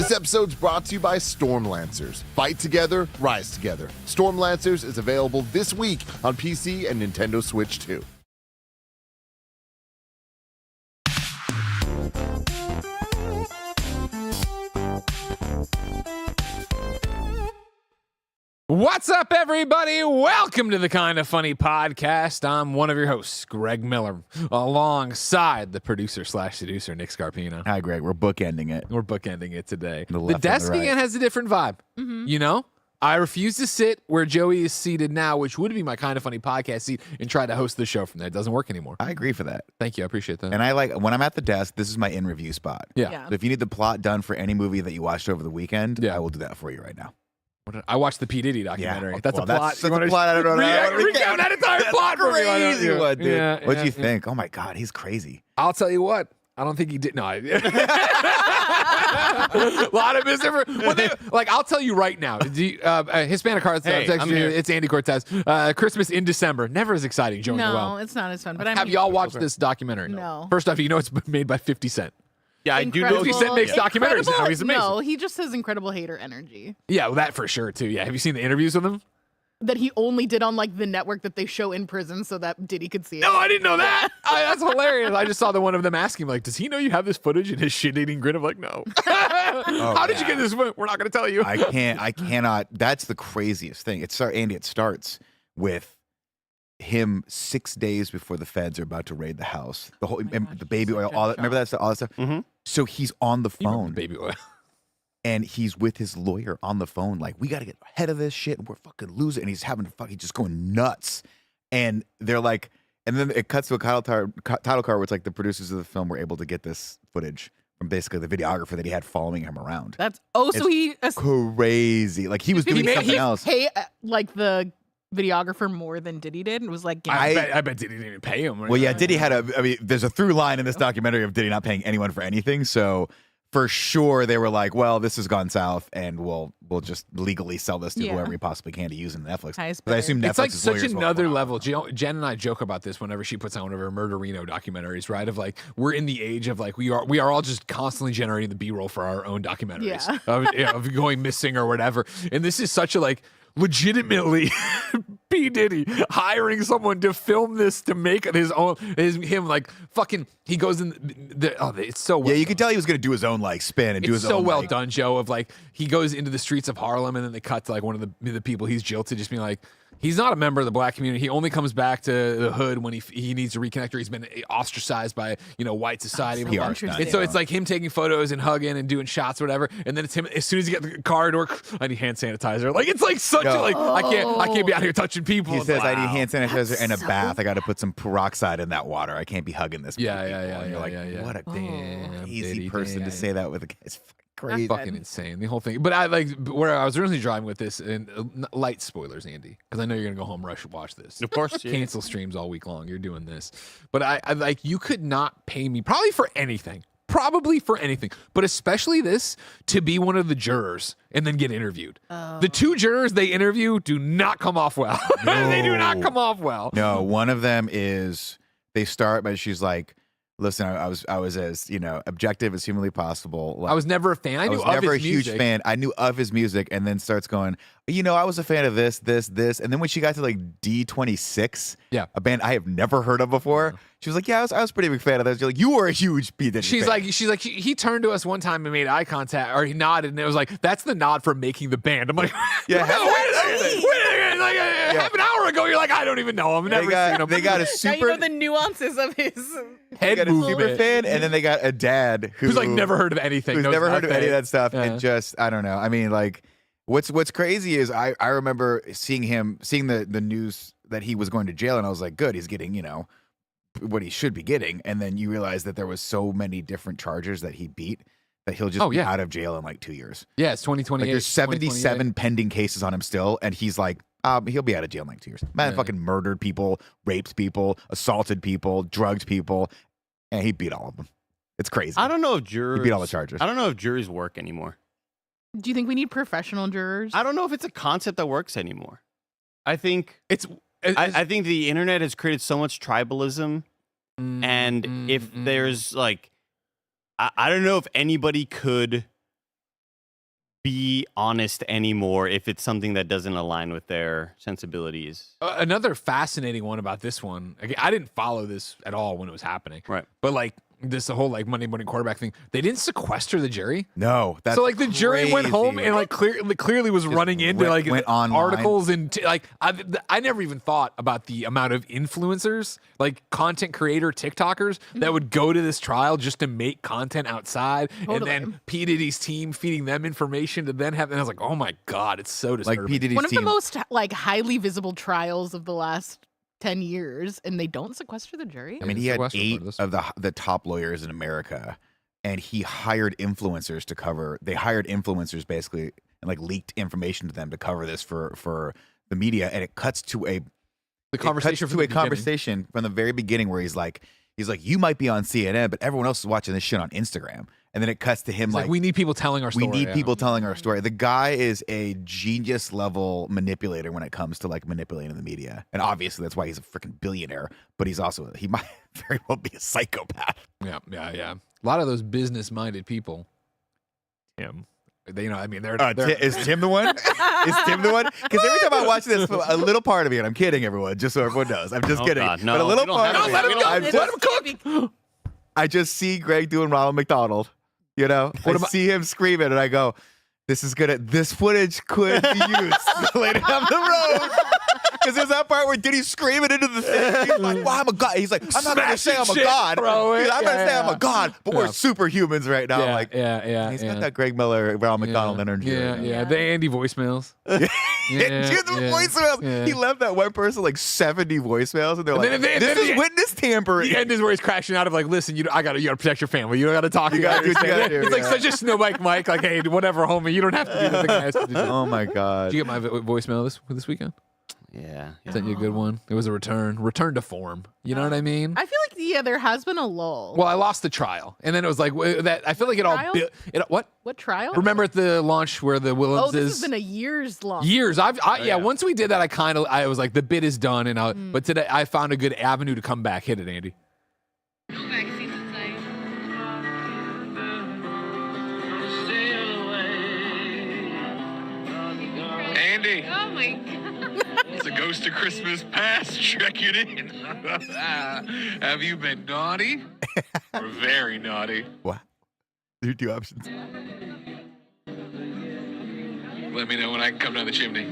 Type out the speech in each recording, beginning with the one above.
This episode's brought to you by Storm Lancers. Fight together, rise together. Storm Lancers is available this week on PC and Nintendo Switch 2. What's up, everybody? Welcome to the Kind of Funny podcast. I'm one of your hosts, Greg Miller, alongside the producer/seducer, Nick Scarpino. Hi, Greg. We're bookending it. We're bookending it today. The desk right. again has a different vibe. You know? I refuse to sit where Joey is seated now, which would be my Kind of Funny podcast seat, and try to host the show from there. It doesn't work anymore. I agree for that. Thank you. I appreciate that. And I like, when I'm at the desk, this is my in-review spot. Yeah. So if you need the plot done for any movie that you watched over the weekend, I will do that for you right now. I watched the P. Diddy documentary. Yeah. That's a plot. That's a plot. I don't know. Recount that entire plot for me. Crazy one, dude. Yeah, What'd you think? Oh, my God. He's crazy. I'll tell you what. I don't think he did. No. A lot of misinformation. I'll tell you right now. Hispanic Hearts. It's Andy Cortez. Christmas in December. Never as exciting, Joey No, Noel. it's not as fun. But Have y'all watched this documentary? No. First off, you know it's made by 50 Cent. Yeah, I do know. 50 Cent makes documentaries now. He's amazing. No, he just has incredible hater energy Yeah, well, that for sure, too. Yeah. Have you seen the interviews with him? that he only did on like the network that they show in prison so that Diddy could see it. No, I didn't know that. That's hilarious. I just saw the one of them asking, like, does he know you have this footage? And his shit-eating grin of like, no. How did you get this? We're not going to tell you. I cannot. That's the craziest thing. It starts with him 6 days before the feds are about to raid the house. The whole, the baby oil, all that. Remember that stuff? All that stuff. Mm-hmm. So he's on the phone. Baby oil. And he's with his lawyer on the phone, like, we got to get ahead of this shit. And we're fucking losing. And he's he's just going nuts. And they're like, and then it cuts to a title card where it's like the producers of the film were able to get this footage from basically the videographer that he had following him around. It's Crazy. Like he was doing something else. Pay like the videographer more than Diddy did. It was like, I bet Diddy didn't even pay him. Well, yeah, Diddy there's a through line in this documentary of Diddy not paying anyone for anything. So for sure, they were like, well, this has gone south, and we'll just legally sell this to whoever we possibly can to use in Netflix. But I assume Netflix it's like is such lawyers another level. Jen and I joke about this whenever she puts out one of her Murderino documentaries, right? Of like, we're in the age of like, we are all just constantly generating the B-roll for our own documentaries of going missing or whatever. And this is such a like, legitimately P. Diddy hiring someone to film this to make it him like fucking he goes in it's so well you done. could tell he was gonna do his own like spin and do his own. It's so well done, Joe, of like he goes into the streets of Harlem and then they cut to like one of the people he's jilted just being like, he's not a member of the black community. He only comes back to the hood when he needs to reconnect or he's been ostracized by white society. It's like him taking photos and hugging and doing shots or whatever. And then it's him as soon as he gets the car door, I need hand sanitizer. Like it's like such a like I can't be out here touching people. He says I need hand sanitizer and a bath. I got to put some peroxide in that water. I can't be hugging this. Yeah. What a damn easy person to say that with. It's crazy. Fucking insane. The whole thing. But I like where I was originally driving with this, and light spoilers, Andy, because I know you're gonna go home watch this. Of course, cancel streams all week long. You're doing this, but I like you could not pay me probably for anything, but especially this to be one of the jurors and then get interviewed. The two jurors they interview do not come off well. No. They do not come off well. No, one of them is they start, but she's like, listen, I was as objective as humanly possible. Like, I was never a fan. I was never a huge fan. I knew of his music, and then starts going, I was a fan of this, and then when she got to like D26, a band I have never heard of before, she was like, yeah, I was a pretty big fan of this. You're like, you were a huge P. Diddy fan. She's like, he turned to us one time and made eye contact, or he nodded, and it was like, that's the nod for making the band. I'm like, wait a second. Like half an hour ago, you're like, I don't even know him. Never seen him. They got a super. Now you know the nuances of his head. They got a super fan, and then they got a dad who's like never heard of anything. Who's never heard of any of that stuff, and just I don't know. I mean, like, what's crazy is I remember seeing the news that he was going to jail, and I was like, good, he's getting what he should be getting, and then you realize that there was so many different charges that he beat that he'll just be out of jail in like 2 years. Yeah, it's 2028. Like there's 77 pending cases on him still, and he's like, he'll be out of jail in like 2 years. Man, fucking murdered people, raped people, assaulted people, drugged people, and he beat all of them. It's crazy. I don't know if jurors. He beat all the charges. I don't know if juries work anymore. Do you think we need professional jurors? I don't know if it's a concept that works anymore. I think I think the internet has created so much tribalism, and if there's like, I don't know if anybody could be honest anymore if it's something that doesn't align with their sensibilities. Another fascinating one about this one. Again, I didn't follow this at all when it was happening. Right. But like this the whole like Monday morning quarterback thing. They didn't sequester the jury. No, that's so like the jury went home and like clearly was running into went online. articles and like I never even thought about the amount of influencers, like content creator TikTokers that would go to this trial just to make content outside, and then P Diddy's team feeding them information to then have. And I was like, oh my god, it's so disturbing. Like P Diddy's One of team. the most like highly visible trials of the last 10 years, and they don't sequester the jury. I mean, he had 8 of the top lawyers in America, and he hired influencers to cover. They hired influencers basically and like leaked information to them to cover this for the media, and it cuts to a conversation from the very beginning where he's like, you might be on CNN, but everyone else is watching this shit on Instagram. And then it cuts to him like, we need people telling our story. We need people telling our story. The guy is a genius level manipulator when it comes to like manipulating the media. And obviously that's why he's a freaking billionaire, but he might very well be a psychopath. Yeah. A lot of those business minded people. They, I mean, they're is Tim the one? Is Tim the one? Because every time I watch this, a little part of me, and I'm kidding everyone, just so everyone knows, I'm just kidding. God, no, but a little part of me, let him cook. I just see Greg doing Ronald McDonald. You know, I see him screaming, and I go, "This footage could be used later down the road." Because there's that part where Diddy's screaming into the thing. He's like, "Well, I'm a god." He's like, "I'm not going to say I'm a god. I'm going to say I'm a god, but we're superhumans right now." He's got that Greg Miller, Ronald McDonald energy. Yeah. The Andy voicemails. Dude, the voicemails. Yeah. He left that one person like 70 voicemails, and they're like, "This is witness tampering." The end is where he's crashing out of like, "Listen, you gotta protect your family. You don't gotta talk. You gotta do. It's like such a snowbike Mike. Like, hey, whatever, homie. You don't have to do the thing I asked you to do." Oh my god! Did you get my voicemail this weekend? Yeah. Sent you a good one. It was a return to form. You know what I mean? I feel like there has been a lull. Well, I lost the trial, and then it was like that. I feel like it all. What trial? Remember at the launch where the Willemses? Oh, this has been a years long. Years. Once we did that, I was like, the bid is done, and but today I found a good avenue to come back. Hit it, Andy. Andy. Oh my god. It's a ghost of Christmas past checking in. Have you been naughty or very naughty? What? There are 2 options. Let me know when I can come down the chimney.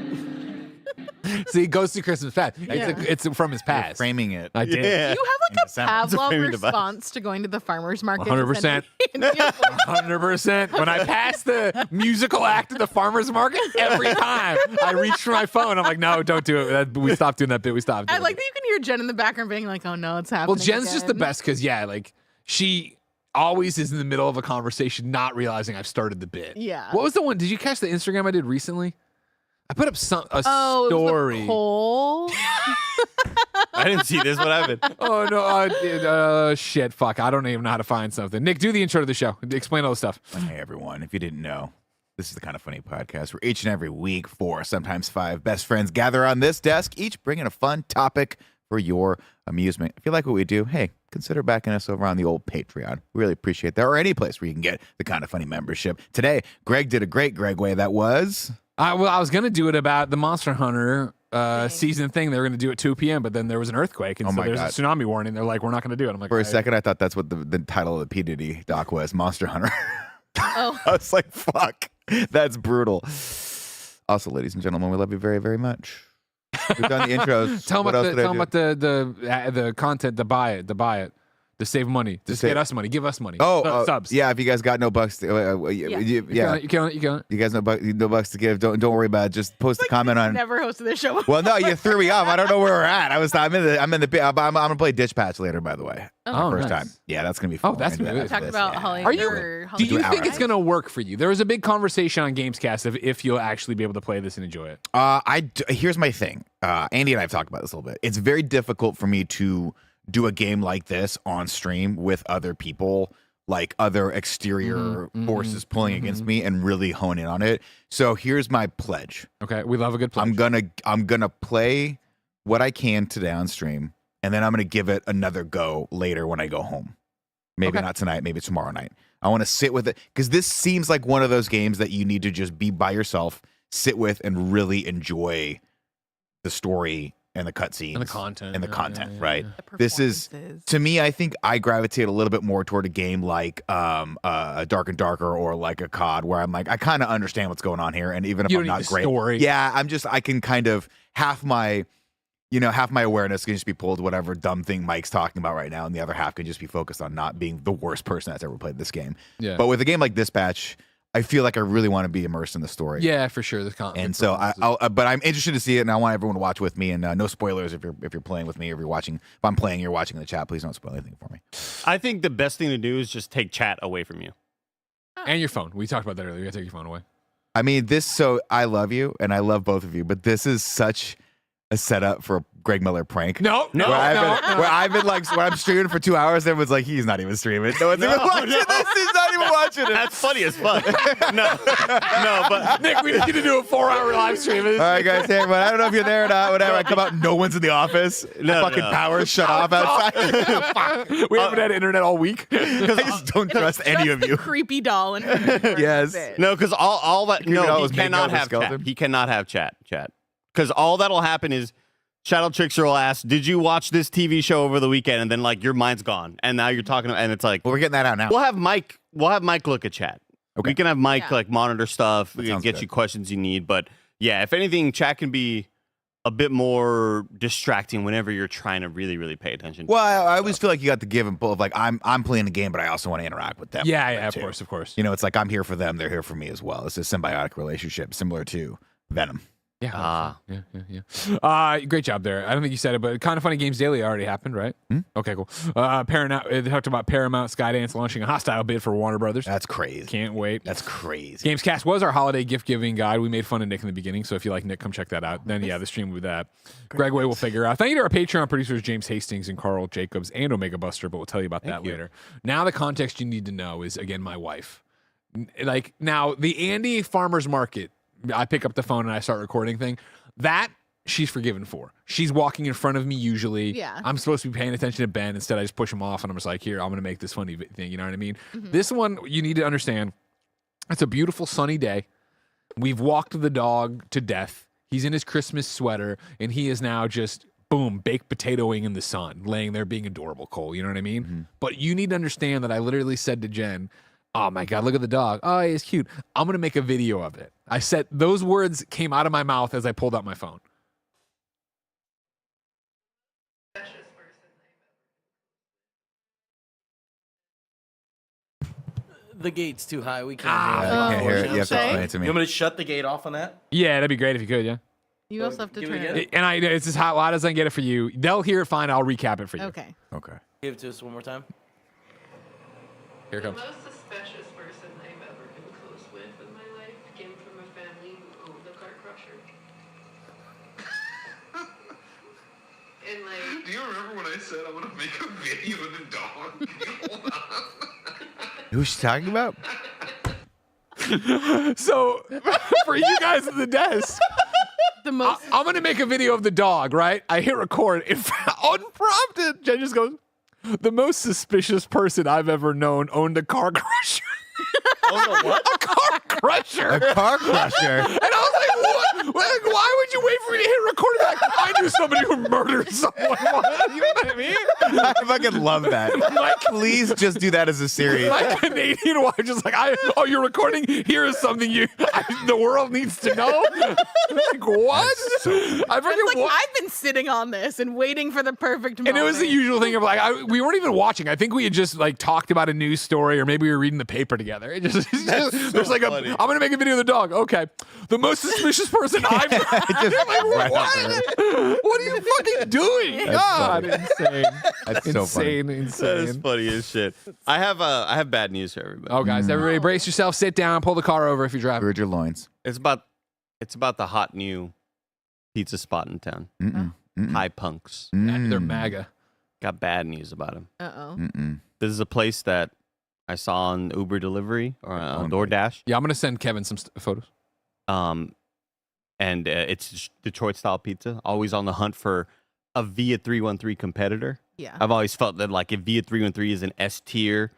See, Ghost of Christmas Past. It's from his past. You're framing it. I did. Yeah. You have like a Pavlov response to going to the farmer's market. 100%. 100%. When I pass the musical act at the farmer's market, every time I reach for my phone, I'm like, no, don't do it. We stopped doing that bit. We stopped. I like that you can hear Jen in the background being like, oh no, it's happening. Well, Jen's again. just the best because, like, she always is in the middle of a conversation, not realizing I've started the bit. Yeah. What was the one? Did you catch the Instagram I did recently? I put up a story. It was Cole. I didn't see this. What happened? Oh no, I did. Shit, fuck. I don't even know how to find something. Nick, do the intro to the show. Explain all the stuff. Hey everyone, if you didn't know, this is the Kind of Funny podcast where each and every week 4, sometimes 5 best friends gather on this desk, each bringing a fun topic for your amusement. If you like what we do, hey, consider backing us over on the old Patreon. We really appreciate that. Or any place where you can get the Kind of Funny membership. Today, Greg did a great Greg way. That was... I was going to do it about the Monster Hunter season thing. They were going to do it at 2 p.m., but then there was an earthquake, and so there's a tsunami warning. They're like, we're not going to do it. I'm like, for a second, I thought that's what the title of the P. Diddy doc was, Monster Hunter. Oh. I was like, fuck, that's brutal. Also, ladies and gentlemen, we love you very, very much. We've done the intros. Tell them about the content to buy it. To save money, to get us money, give us money. Subs. Yeah, if you guys got no bucks, You can. You guys no bucks to give. Don't worry about it. Just post a comment on. Never hosted this show. Well, no, you threw me off. I don't know where we're at. I'm gonna play Ditch Patch later. By the way, first time. Yeah, that's gonna be fun. Oh, that's gonna be talk about Holly. Do you think it's gonna work for you? There was a big conversation on Gamescast of if you'll actually be able to play this and enjoy it. Here's my thing. Andy and I have talked about this a little bit. It's very difficult for me to do a game like this on stream with other people, like other exterior forces pulling against me, and really hone in on it. So here's my pledge. Okay, we love a good pledge. I'm gonna play what I can today on stream, and then I'm gonna give it another go later when I go home. Maybe not tonight, maybe tomorrow night. I want to sit with it because this seems like one of those games that you need to just be by yourself, sit with, and really enjoy the story and the cutscenes And the content. and the content, right? The This is, performances. to me, I think I gravitate a little bit more toward a game like Dark and Darker or like a COD, where I'm like, I kind of understand what's going on here, and even if You I'm don't not need the great, story. yeah, I can kind of half my awareness can just be pulled to whatever dumb thing Mike's talking about right now, and the other half can just be focused on not being the worst person that's ever played this game. Yeah. But with a game like Dispatch, I feel like I really want to be immersed in the story. Yeah, for sure. And so but I'm interested to see it, and I want everyone to watch with me. And no spoilers if you're playing with me, or if you're watching. If I'm playing, you're watching in the chat. Please don't spoil anything for me. I think the best thing to do is just take chat away from you. And your phone. We talked about that earlier. You gotta take your phone away. I mean, so I love you, and I love both of you, but this is such a setup for a Greg Miller prank. No. Where I've been like, when I'm streaming for 2 hours, everyone's like, he's not even streaming. No one's even watching this. He's not even watching it. That's funny as fuck. no, but Nick, we need you to do a 4-hour live stream. All right, guys, hey, everyone. I don't know if you're there or not. Whatever. I come out, no one's in the office. No, Fucking no. power's shut off outside. We haven't had internet all week. I just don't trust any of The you. creepy doll and Yes. no, because all that Creepy doll no, he was made cannot out of have skeleton. chat. He cannot have chat. Because all that'll happen is Shadow Trickster will ask, "Did you watch this TV show over the weekend?" And then like your mind's gone, and now you're talking, and it's like Well, we're getting that out now. we'll have Mike look at chat. Okay. We can have Mike Yeah. like monitor stuff, sounds get good. you questions you need. But yeah, if anything, chat can be a bit more distracting whenever you're trying to really, really pay attention. Well, I always feel like you got the give and pull of like, I'm playing the game, but I also want to interact with them. Yeah, too. of course. You know, it's like I'm here for them, they're here for me as well. It's a symbiotic relationship, similar to Venom. Yeah. Yeah. Great job there. I don't think you said it, but Kind of Funny Games Daily already happened, right? Okay, cool. Paramount. They talked about Paramount Skydance launching a hostile bid for Warner Brothers. That's crazy. Can't wait. That's crazy. Gamescast was our holiday gift giving guide. We made fun of Nick in the beginning, so if you like Nick, come check that out. Then the stream will be that. Greg Way will figure out. Thank you to our Patreon producers James Hastings and Carl Jacobs and Omega Buster, but we'll tell you about that later. Now the context you need to know is again my wife. Like now the Andy Farmers Market. I pick up the phone and I start recording thing. That she's forgiven for. She's walking in front of me usually. Yeah. I'm supposed to be paying attention to Ben. Instead, I just push him off and I'm just like, here, I'm going to make this funny thing. You know what I mean? This one, you need to understand, it's a beautiful sunny day. We've walked the dog to death. He's in his Christmas sweater and he is now just, boom, baked potatoing in the sun, laying there being adorable, Cole. You know what I mean? But you need to understand that I literally said to Jen, oh my God, look at the dog. Oh, he's cute. I'm going to make a video of it. I said, those words came out of my mouth as I pulled out my phone. The gate's too high. We can't I hear can't that. hear it. You have to Okay. explain it to You me. want me to shut the gate off on that? Yeah, that'd be great if you could, yeah. You also have to Give turn it it. again? And it's as hot loud as I can get it for you. They'll hear it fine. I'll recap it for you. Okay. Okay. Give it to us one more time. Here it The comes. most suspicious person I've ever been close with in my life came from a family who owned a car crusher. And like, Do you remember when I said I want to make a video of the dog? Can you hold on? Who's she talking about? So, for you guys at the desk, The most. I'm going to make a video of the dog, right? I hit record. Unprompted. Jen just goes, the most suspicious person I've ever known owned a car crusher. Oh, no, what? A car crusher. A car crusher. And I was like, what? Like, why would you wait for me to hit record? Like, I knew somebody who murdered someone. You know what I mean? I fucking love that. Please just do that as a series. My Canadian wife just like, oh, you're recording? Here is something the world needs to know. Like, what? I forget It's like what. I've been sitting on this and waiting for the perfect moment. And it was the usual thing of like, we weren't even watching. I think we had just like talked about a news story or maybe we were reading the paper together. It just, there's like funny. I'm going to make a video of the dog. Okay. The most suspicious person I've Just right what? What are you fucking doing? God, insane. That's so funny. That's funny as shit. I have bad news for everybody. Oh, guys, everybody brace yourself, sit down, pull the car over if you're driving. Gird your loins. It's about the hot new pizza spot in town. High Punks. They're MAGA. Got bad news about him. Uh-oh. This is a place that I saw on Uber delivery or on DoorDash. Yeah, I'm going to send Kevin some photos. And it's Detroit style pizza. Always on the hunt for a Via 313 competitor. Yeah. I've always felt that like if Via 313 is an S tier,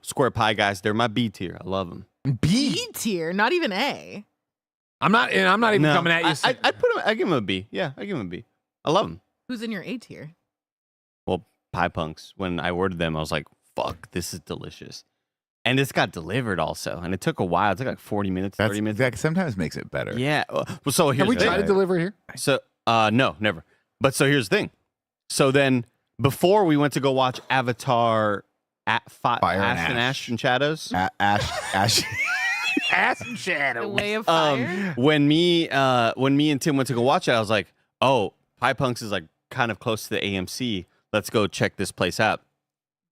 square pie guys. They're my B tier. I love them. B tier, not even A. I'm not even coming at you. I give them a B. Yeah, I give them a B. I love them. Who's in your A tier? Well, pie punks. When I ordered them, I was like, "Fuck, this is delicious." And this got delivered also, and it took a while. It took like 40 minutes, 30 minutes. That sometimes makes it better. Yeah. Well, so here's Have we the tried thing. to deliver here? So, no, never. But so here's the thing. So then, before we went to go watch Avatar, Fire and Ash and Shadows. Ash. Ass and shadow. The Way of Fire. When me and Tim went to go watch it, I was like, "Oh, Pie Punks is like kind of close to the AMC. Let's go check this place out."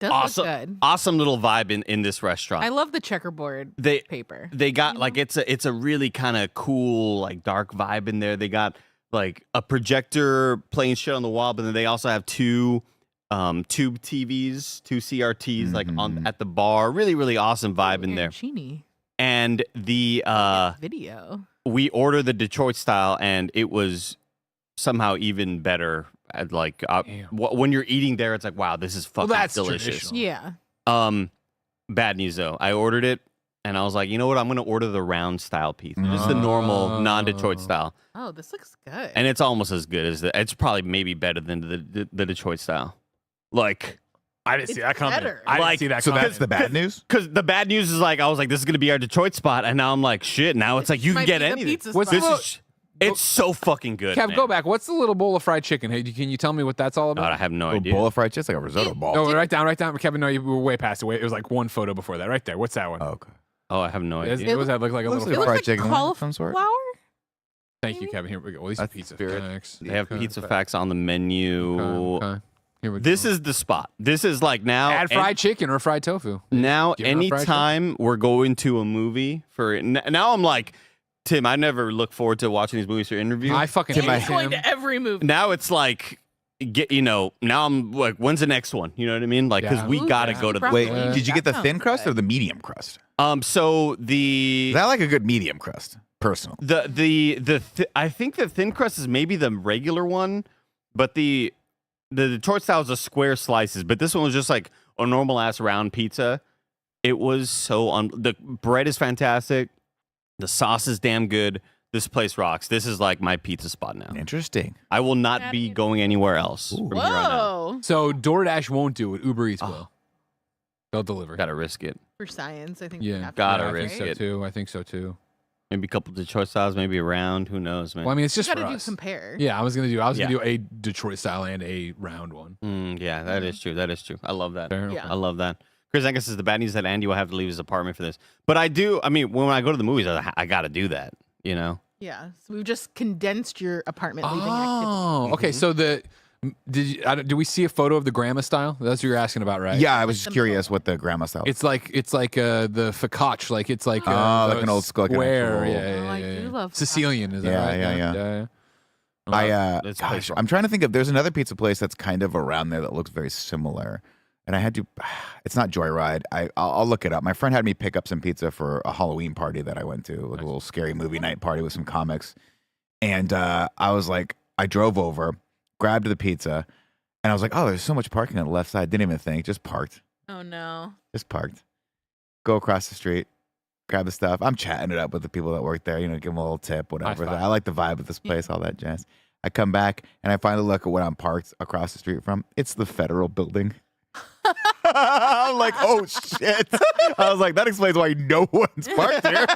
Does Awesome, look good. awesome little vibe in this restaurant. I love the checkerboard paper. They got like it's a really kind of cool like dark vibe in there. They got like a projector playing shit on the wall, but then they also have two tube TVs, two CRTs like on at the bar. Really, really awesome vibe in there. Arancini. And the Video. we ordered the Detroit style, and it was somehow even better. At like when you're eating there, it's like, wow, this is fucking that's delicious. traditional. Yeah. Bad news though. I ordered it, and I was like, you know what? I'm gonna order the round style pizza, just the normal non-Detroit style, Oh, this looks good. and it's almost as good as it's probably maybe better than the Detroit style. Like, I didn't see that coming. better. I didn't Like, see that So coming. that's the bad news. because the bad news is like I was like, this is gonna be our Detroit spot, and now I'm like, shit. Now it's like you can Might get be the anything. pizza What's spot. This is it's so fucking good. Kev, man. go back. What's the little bowl of fried chicken? Hey, can you tell me what that's all God, about? I have no A idea. bowl of fried chicken, like a risotto ball. No, write down. Kevin, no, you were way past it. It was like one photo before that. Right there. What's that one? Oh, okay. Oh, I have no What idea. does that look like? A Looks little like fried fried It looks chicken like of some sort. cauliflower. Thank you, Kevin. Here we go. Well, these are That's pizza spirit. facts. They have Okay. pizza facts on the menu. Okay. Here we go. This is the spot. This is like now. add fried chicken or fried tofu. Now, Do you have fried anytime we're going to a movie now, I'm like, Tim, I never look forward to watching these movies for interview. I fucking He's hate going him. to every movie. Now it's like, now I'm like, when's the next one? You know what I mean? Like, because Yeah. we Ooh, gotta yeah. go to the. Wait, Broccoli. did you get That the thin sounds crust good. or the medium crust? So the I like a good medium crust, personal. I think the thin crust is maybe the regular one, but the Detroit style is a square slices, but this one was just like a normal ass round pizza. It was the bread is fantastic. The sauce is damn good. This place rocks. This is like my pizza spot now. Interesting. I will not be going anywhere else from here on out. Whoa. So DoorDash won't do it. Uber Eats will. They'll deliver. Gotta risk it. For science, I think. we Yeah. have to Gotta do I that, think risk so right? it. too. I think so too. Maybe a couple Detroit styles, maybe a round. Who knows, man? Well, I mean, it's You just for gotta do us. compare. Yeah, I was gonna do Yeah. a Detroit style and a round one. Yeah, that is true. That is true. I love that. Fair, Yeah. I love that. Chris, I guess is the bad news that Andy will have to leave his apartment for this. But I do. I mean, when I go to the movies, I got to do that. You know. Yeah. So we've just condensed your apartment leaving activity. Oh, okay. So did we see a photo of the grandma style? That's what you're asking about, right? Yeah, I was just curious what the grandma style. It's like the focaccia, like it's like like an old school, like an square. actual- Yeah, Oh, I yeah, do yeah. love Sicilian, is that Yeah, right? yeah. This place Gosh, rocks. I'm trying to think of. There's another pizza place that's kind of around there that looks very similar, and I had to. It's not Joyride. I'll look it up. My friend had me pick up some pizza for a Halloween party that I went to, like a little scary movie night party with some comics, and I was like, I drove over, grabbed the pizza, and I was like, oh, there's so much parking on the left side. Didn't even think, just parked, Oh no. just parked. Go across the street. Grab the stuff. I'm chatting it up with the people that work there, give them a little tip, whatever. High five. I like the vibe of this place, all that jazz. I come back and I finally look at what I'm parked across the street from. It's the federal building. I'm like, oh shit. I was like, that explains why no one's parked here.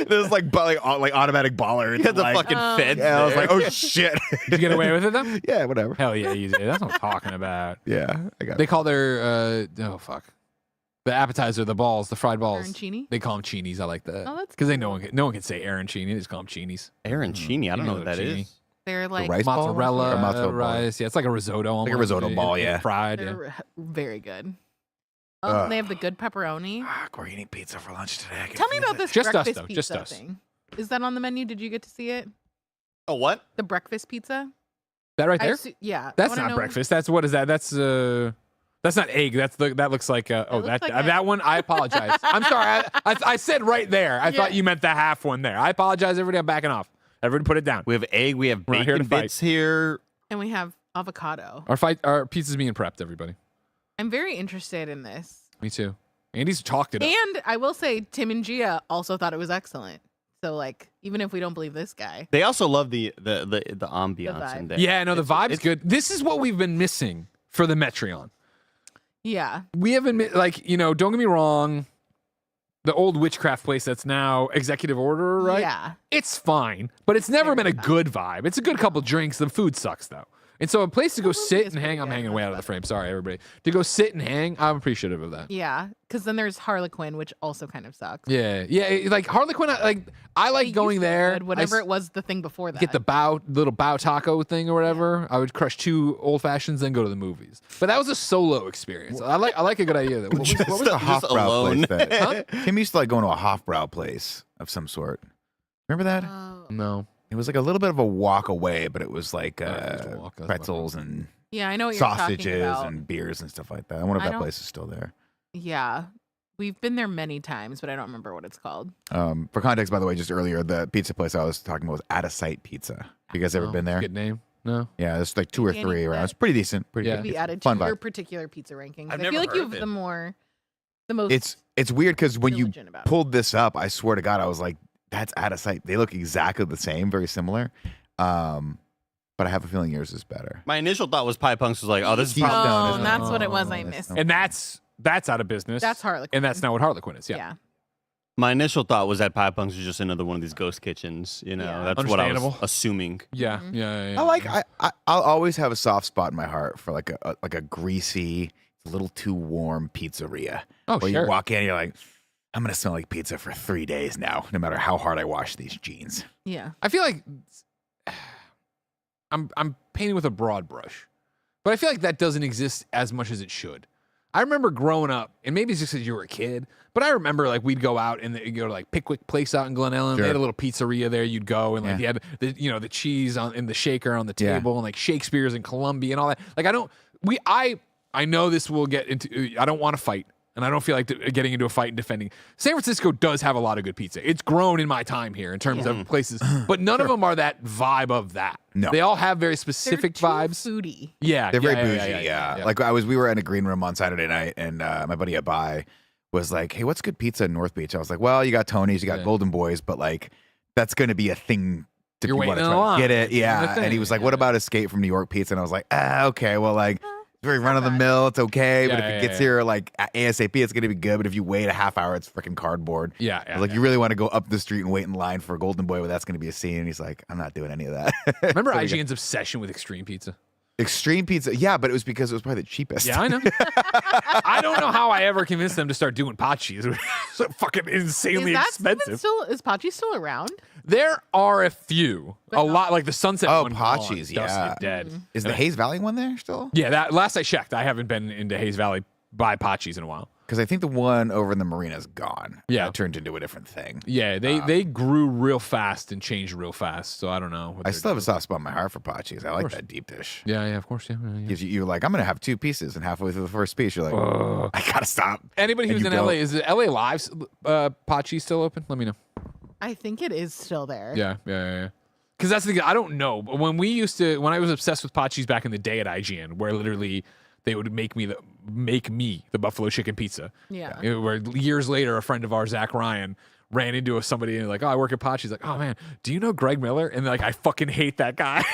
There's like automatic baller. You had the fucking feds. Yeah, I was there. like, oh shit. Did you get away with it though? Yeah, whatever. Hell yeah, easy. That's what I'm talking about. Yeah, I got They call their the appetizer, the balls, the fried balls. Arancini? They call them cheenies. I like that. Oh, that's because no one can say arancini. They just call them cheenies. Arancini. I don't know what that Arancini. is. They're like rice ball? Mozzarella, Or mozzarella ball? rice. Yeah, it's like a risotto. Almost. Like a risotto ball, yeah. Fried. Yeah. they're very good. Oh, Ugh. and they have the good pepperoni. we're eating pizza for lunch today. I can Tell me feel about it. this Just us, breakfast though, pizza just us. thing. Is that on the menu? Did you get to see it? Oh, what? The breakfast pizza? That right there. Yeah. I That's wanna not know- breakfast. That's what is that? That's not egg. That looks like looks like that one. I apologize. I'm sorry. I said right there. I thought you meant the half one there. I apologize, everybody. I'm backing off. Everybody, put it down. We have egg. We have We're not here bacon to fight. bits here. And we have avocado. Our pizza's being prepped. Everybody. I'm very interested in this. Me too. Andy's talked it up. And I will say, Tim and Gia also thought it was excellent. So like, even if we don't believe this guy, They also love the ambiance vibe. in there. Yeah, no, the vibe's good. This is what we've been missing for the Metreon. yeah, We haven't, like, don't get me wrong. The old witchcraft place that's now Executive Order, right? yeah, It's fine, but it's never been a good vibe. It's a good couple drinks. The food sucks, though. And so a place to go sit is and hang. pretty I'm good, hanging way out of the frame. Sorry, everybody. To go sit and hang, I'm appreciative of that. yeah. Because then there's Harlequin, which also kind of sucks. Yeah, like Harlequin. I like It going used to be there. good, whatever it was the thing before that. Get the little bao taco thing or whatever. I would crush 2 old fashions, then go to the movies. But that was a solo experience. I like a good idea. What was What was the Hofbrau alone. place that Tim used to like going to a Hofbrau place of some sort? Remember that? no. It was like a little bit of a walk away, but it was like just a walk, that's pretzels and Yeah, I know what you're talking sausages about. and beers and stuff like that. I wonder if I that don't- place is still there. Yeah, we've been there many times, but I don't remember what it's called. For context, by the way, just earlier, the pizza place I was talking about was Out of Sight Pizza. You guys ever Oh, been there? Good name. No. Yeah, there's like 2 or Can't 3 eat around. that. It's pretty decent. Pretty Yeah. good. Be pizza. added Fun to your vibe. particular pizza rankings. I've I never feel like heard you of have it. the most. It's weird because when you diligent about it. pulled this up, I swear to God, I was like, that's Out of Sight. They look exactly the same, very similar. But I have a feeling yours is better. My initial thought was Pie Punks was like, oh, this is Keystone, probably Oh, isn't it? that's what it was. I Oh, missed. that's- And that's out of business. That's Harlequin. And that's not what Harlequin is. Yeah. Yeah. My initial thought was that Pie Punks was just another one of these ghost kitchens. Yeah. That's what I was Understandable. assuming. Yeah. Mhm. Yeah. I like. I'll always have a soft spot in my heart for like a greasy, a little too warm pizzeria. Oh, where sure. you walk in, you're like, I'm gonna smell like pizza for 3 days now, no matter how hard I wash these jeans. Yeah. I feel like I'm painting with a broad brush, but I feel like that doesn't exist as much as it should. I remember growing up, and maybe it's just because you were a kid, but I remember like we'd go out and you'd go to like Pickwick Place out in Glen Ellen. Sure. They had a little pizzeria there. You'd go and like Yeah. you had the cheese in the shaker on the Yeah. table and like Shakespeare's in Columbia and all that. Like I know this will get into. I don't want to fight. And I don't feel like getting into a fight and defending. San Francisco does have a lot of good pizza. It's grown in my time here in terms of places, but none of them are that vibe of that. No. They all have very They're specific too vibes. foodie. Yeah, They're very yeah, bougie. yeah. Yeah. Like we were in a green room on Saturday night, and my buddy Abai was like, "Hey, what's good pizza in North Beach?" I was like, "Well, you got Tony's, you got Yeah. Golden Boys, but like that's going to be a thing." If You're you waiting wanna in try to line. get it, It's the yeah. thing. And he was like, Yeah, "What yeah. about Escape from New York pizza?" And I was like, okay, well, like it's very run of the mill. It's okay, but Yeah, if yeah, it gets yeah. here like ASAP, it's going to be good. But if you wait a half hour, it's freaking cardboard. Yeah, I was like, you really want to go up the street and wait in line for a Golden Boy, but that's going to be a scene. And he's like, I'm not doing any of that. Remember So we got IGN's obsession with extreme pizza? Extreme pizza? Yeah, but it was because it was probably the cheapest. Yeah, I know. I don't know how I ever convinced them to start doing Pachis. It's so fucking insanely expensive. Is Pachi still around? There are a few, But a not- lot like the Sunset Oh, one. Pachi's, gone, dusted, yeah. dead. Is the Hayes Valley one there still? Yeah, that last I checked, I haven't been into Hayes Valley by Pachi's in a while. Because I think the one over in the marina is gone. Yeah. It turned into a different thing. Yeah, they grew real fast and changed real fast. So I don't know. what I they're still have a doing. soft spot in my heart for Pachi's. I like course. that deep dish. Yeah, of course, yeah. Gives you're like, I'm gonna have 2 pieces, and halfway through the first piece, you're like, I gotta stop. Anybody And who's you in go- LA, is it LA Live's Pachi still open? Let me know. I think it is still there. Yeah. Because that's the thing. I don't know. But when I was obsessed with Pachi's back in the day at IGN, where literally they would make me the buffalo chicken pizza. Yeah. Where years later, a friend of ours, Zach Ryan, ran into somebody and like, oh, I work at Pachi's. Like, oh man, do you know Greg Miller? And like, I fucking hate that guy.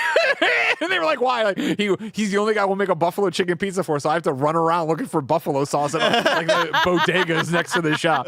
And they were like, why? Like he's the only guy who'll make a buffalo chicken pizza for us. So I have to run around looking for buffalo sauce at like the bodegas next to the shop.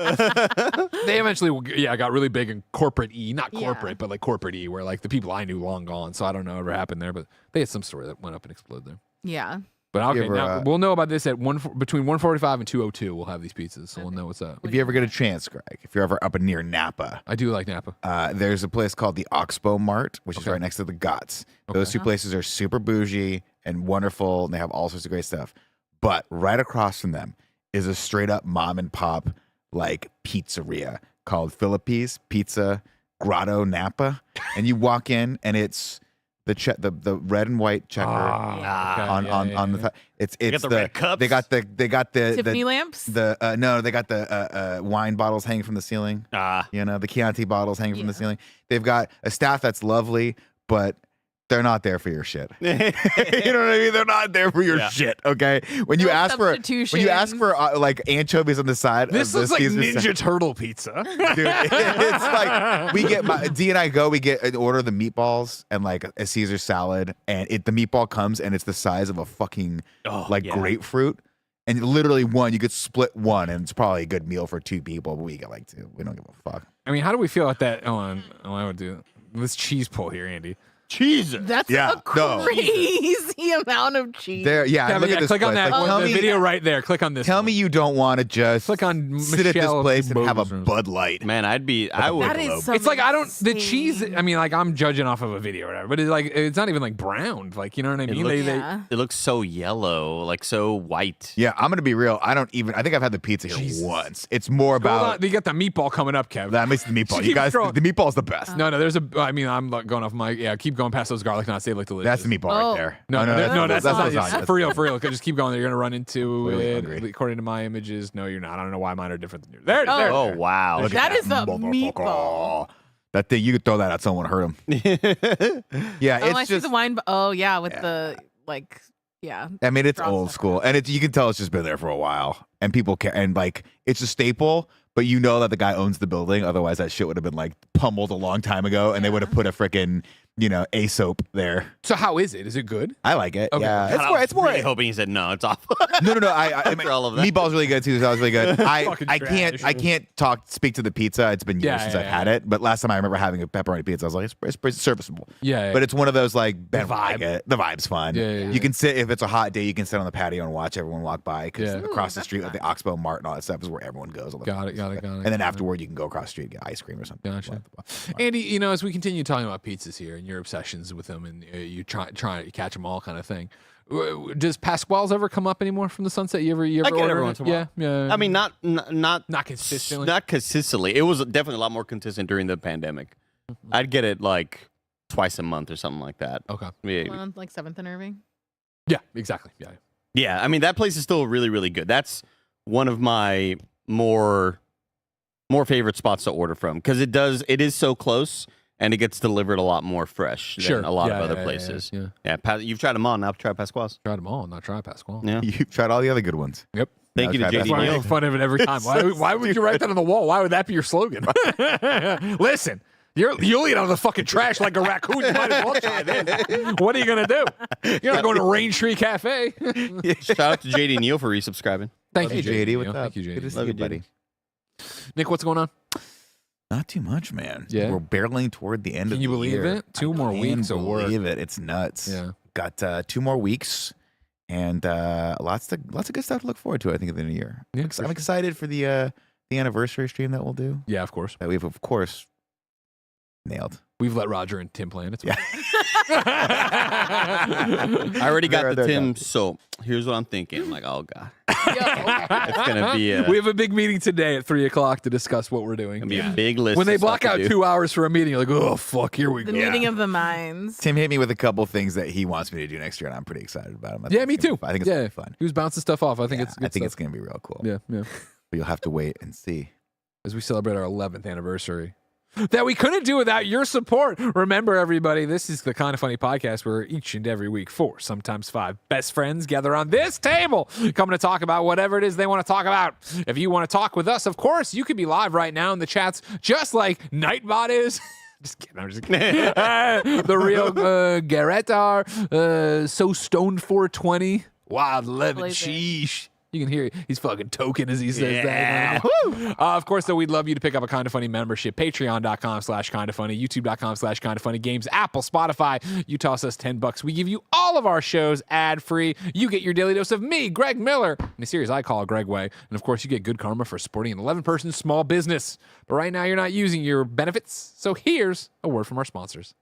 They eventually, got really big in corporate E, not corporate, Yeah. but like corporate E, where like the people I knew long gone. So I don't know what happened there, but they had some story that went up and exploded there. Yeah. But You okay, ever, now we'll know about this at between 1:45 and 2:02. We'll have these pizzas, so we'll know what's up. If you ever get a chance, Greg, if you're ever up near Napa, I do like Napa. there's a place called the Oxbow Mart, which is Okay. right next to the Guts. Those 2 places are super bougie and wonderful, and they have all sorts of great stuff. But right across from them is a straight up mom and pop like pizzeria called Philippines Pizza Grotto Napa, and you walk in and it's the red and white checker on the it's got the red cups? they got the Tiffany lamps? no, they got the wine bottles hanging from the ceiling. Ah. You know, the Chianti bottles hanging from the ceiling. They've got a staff that's lovely, but they're not there for your shit. You know what I mean? They're not there for your shit. Okay. When you No ask for like anchovies on the side, This of looks the like Caesar Ninja salad- Turtle pizza. Dude, it's like D and I go, we get an order of the meatballs and like a Caesar salad, and the meatball comes and it's the size of a fucking grapefruit. And literally you could split one, and it's probably a good meal for 2 people, but we get like 2. We don't give a fuck. I mean, how do we feel about that? I would do this cheese pull here, Andy. Jesus. That's a crazy amount of cheese. There, look at this click on place. that Like, tell the me- video right there. Click on this. Tell me you don't want to just Click on sit at this Michelle place and have a Bo's. Bud Light. Man, I would. That is so It's like I don't the insane. cheese. I mean, like I'm judging off of a video or whatever, but it's not even like browned. Like you know what I mean? looks- It looks so yellow, like so white. Yeah, I'm gonna be real. I think I've had the pizza here Jesus. once. It's more Hold about on, you got the meatball coming up, Kev. that makes the meatball. Keep You guys, scrolling. the meatball's the best. No, there's I mean, I'm like going off my keep going past those garlic knots. They look delicious. That's the meatball right there. No, that's lasagna. not. For real. Just keep going. You're gonna run into Really it. hungry. According to my images, no, you're not. I don't know why mine are different than yours. There it is. Oh. There. Oh wow. Look That at is a motherfucker. meatball. That thing, you could throw that at someone, hurt him. Yeah, Oh, I it's see just. the wine. Oh, yeah, with the like, yeah. I mean, it's Draw old stuff. school, and you can tell it's just been there for a while, and people can, and like it's a staple. But you know that the guy owns the building, otherwise that shit would have been like pummeled a long time ago, and they would have put a freaking A-soap there. So how is it? Is it good? I like it. Okay. Yeah, God, it's more. really hoping he said no. It's awful. No. I After all of that. meatball's really good too. That was really good. Fucking I can't speak to the pizza. It's been years since I've had it. But last time I remember having a pepperoni pizza, I was like, it's pretty serviceable. Yeah. But it's one of those like Ben will vibe. like it. The vibe's fun. Yeah. You can sit if it's a hot day. You can sit on the patio and watch everyone walk by because Yeah. across the street, like the Oxbow Mart and all that stuff, is where everyone goes. All the Got time. it. And then afterward, you can go across the street and get ice cream or something. Gotcha. Andy, as we continue talking about pizzas here and your obsessions with them, and you try to catch them all, kind of thing. Does Pasquale's ever come up anymore from the Sunset? You ever I get it order every it? once in a while. Yeah. I mean, not consistently. Not consistently. It was definitely a lot more consistent during the pandemic. I'd get it like twice a month or something like that. Okay. Yeah. On like 7th and Irving. Yeah. Exactly. Yeah. Yeah. I mean, that place is still really, really good. That's one of my more favorite spots to order from because it is so close and it gets delivered a lot more fresh than a lot of other places. Yeah. You've tried them all. Now try Pasquale's. Tried them all. Not try Pasquale. Yeah. You've tried all the other good ones. Yep. Thank you to Now try JD Why Neal. make fun of it every time? Why would you write that on the wall? Why would that be your slogan? Listen, you'll eat out of the fucking trash like a raccoon. You might as well try this. What are you gonna do? You're not going to Rain Tree Cafe. Shout out to JD Neal for resubscribing. Thank Hey, you, JD. What's Neal. up? Thank you, Good to JD. see you, buddy. Nick, what's going on? Not too much, man. Yeah. We're barreling toward the end of Can you the believe year. it? 2 more Can't weeks of work. believe it. It's nuts. Yeah. Got 2 more weeks and lots of good stuff to look forward to, I think, in the new year. Yeah, I'm for sure. excited for the anniversary stream that we'll do. Yeah, of course. That we've, of course, nailed. We've let Roger and Tim plan. It's Yeah. I already got the They're Tim, done. so here's what I'm thinking. I'm like, oh God. Yo. It's going to be we have a big meeting today at 3:00 to discuss what we're doing. gonna be a big list. When they of stuff block to out do. 2 hours for a meeting, you're like, oh, fuck, here we The go. meeting of the minds. Tim hit me with a couple things that he wants me to do next year, and I'm pretty excited about them. Yeah, me too. I think it's gonna be fun. He was bouncing stuff off. I think Yeah, it's good I think it's stuff. going to be real cool. Yeah. But you'll have to wait and see. As we celebrate our 11th anniversary. That we couldn't do without your support. Remember, everybody, this is the Kind of Funny podcast where each and every week 4, sometimes 5 best friends gather on this table, coming to talk about whatever it is they want to talk about. If you want to talk with us, of course, you could be live right now in the chats, just like Nightbot is. Just kidding. I'm just kidding. The real Garrett So Stoned 420. Wild 11. Believe it. Sheesh. You can hear he's fucking token as he says that. Of course, though, we'd love you to pick up a Kind of Funny membership. Patreon.com/kindoffunny, YouTube.com/kindoffunny, games, Apple, Spotify. You toss us $10. We give you all of our shows ad-free. You get your daily dose of me, Greg Miller, in a series I call Greg Way. And of course, you get good karma for supporting an 11-person small business. But right now, you're not using your benefits. So here's a word from our sponsors.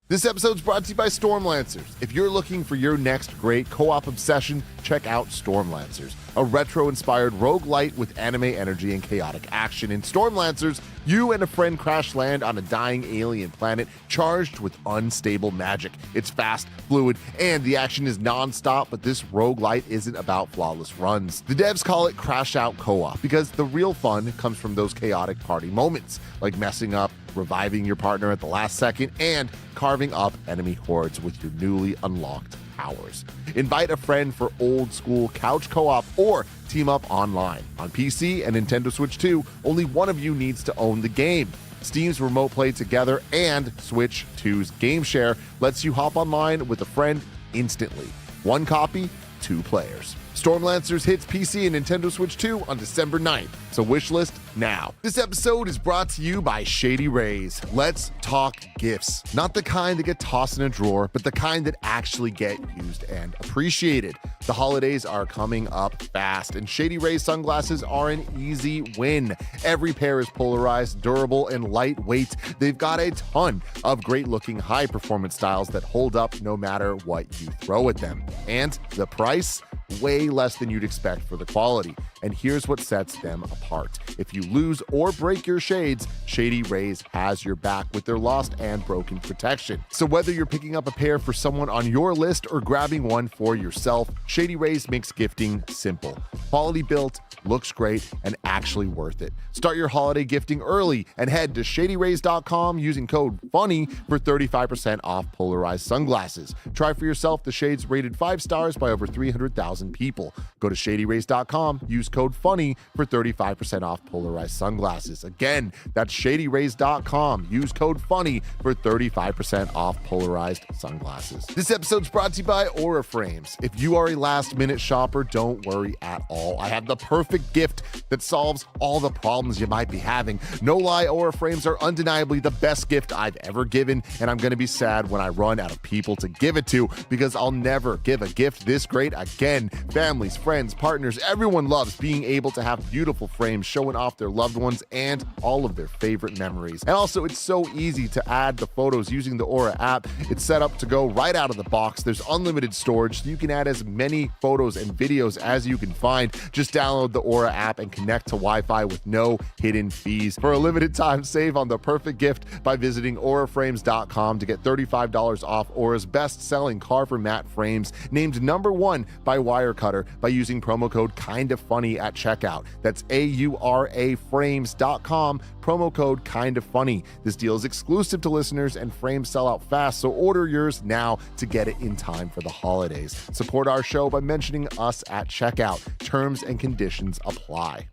This episode's brought to you by Storm Lancers. If you're looking for your next great co-op obsession, check out Storm Lancers. a retro-inspired roguelite with anime energy and chaotic action. In Stormlancers, you and a friend crash land on a dying alien planet charged with unstable magic. It's fast, fluid, and the action is non-stop, but this roguelite isn't about flawless runs. The devs call it Crash Out Co-op because the real fun comes from those chaotic party moments, like messing up, reviving your partner at the last second, and carving up enemy hordes with your newly unlocked powers. Invite a friend for old school couch co-op or team up online. On PC and Nintendo Switch 2, only one of you needs to own the game. Steam's Remote Play Together and Switch 2's Game Share lets you hop online with a friend instantly. One copy, 2 players. Stormlancers hits PC and Nintendo Switch 2 on December 9th, so wishlist now. This episode is brought to you by Shady Rays. Let's talk gifts. Not the kind that get tossed in a drawer, but the kind that actually get used and appreciated. The holidays are coming up fast, and Shady Rays sunglasses are an easy win. Every pair is polarized, durable, and lightweight. They've got a ton of great-looking, high-performance styles that hold up no matter what you throw at them. And the price? Way less than you'd expect for the quality. And here's what sets them apart. If you lose or break your shades, Shady Rays has your back with their lost and broken protection. So whether you're picking up a pair for someone on your list or grabbing one for yourself, Shady Rays makes gifting simple. Quality built, looks great, and actually worth it. Start your holiday gifting early and head to shadyrays.com using code FUNNY for 35% off polarized sunglasses. Try for yourself the shades rated 5 stars by over 300,000 people. Go to shadyrays.com, use code FUNNY for 35% off polarized sunglasses. Again, that's shadyrays.com. Use code FUNNY for 35% off polarized sunglasses. This episode's brought to you by Aura Frames. If you are a last-minute shopper, don't worry at all. I have the perfect gift that solves all the problems you might be having. No lie, Aura Frames are undeniably the best gift I've ever given, and I'm going to be sad when I run out of people to give it to because I'll never give a gift this great again. Families, friends, partners, everyone loves being able to have beautiful frames showing off their loved ones and all of their favorite memories. And also, it's so easy to add the photos using the Aura app. It's set up to go right out of the box. There's unlimited storage, so you can add as many photos and videos as you can find. Just download the Aura app and connect to Wi-Fi with no hidden fees. For a limited time, save on the perfect gift by visiting auraframes.com to get $35 off Aura's best-selling carver matte frames, named #1 by Wirecutter by using promo code KINDAFUNNY at checkout. That's auraframes.com, promo code KINDAFUNNY. This deal is exclusive to listeners and frames sell out fast, so order yours now to get it in time for the holidays. Support our show by mentioning us at checkout. Terms and conditions apply.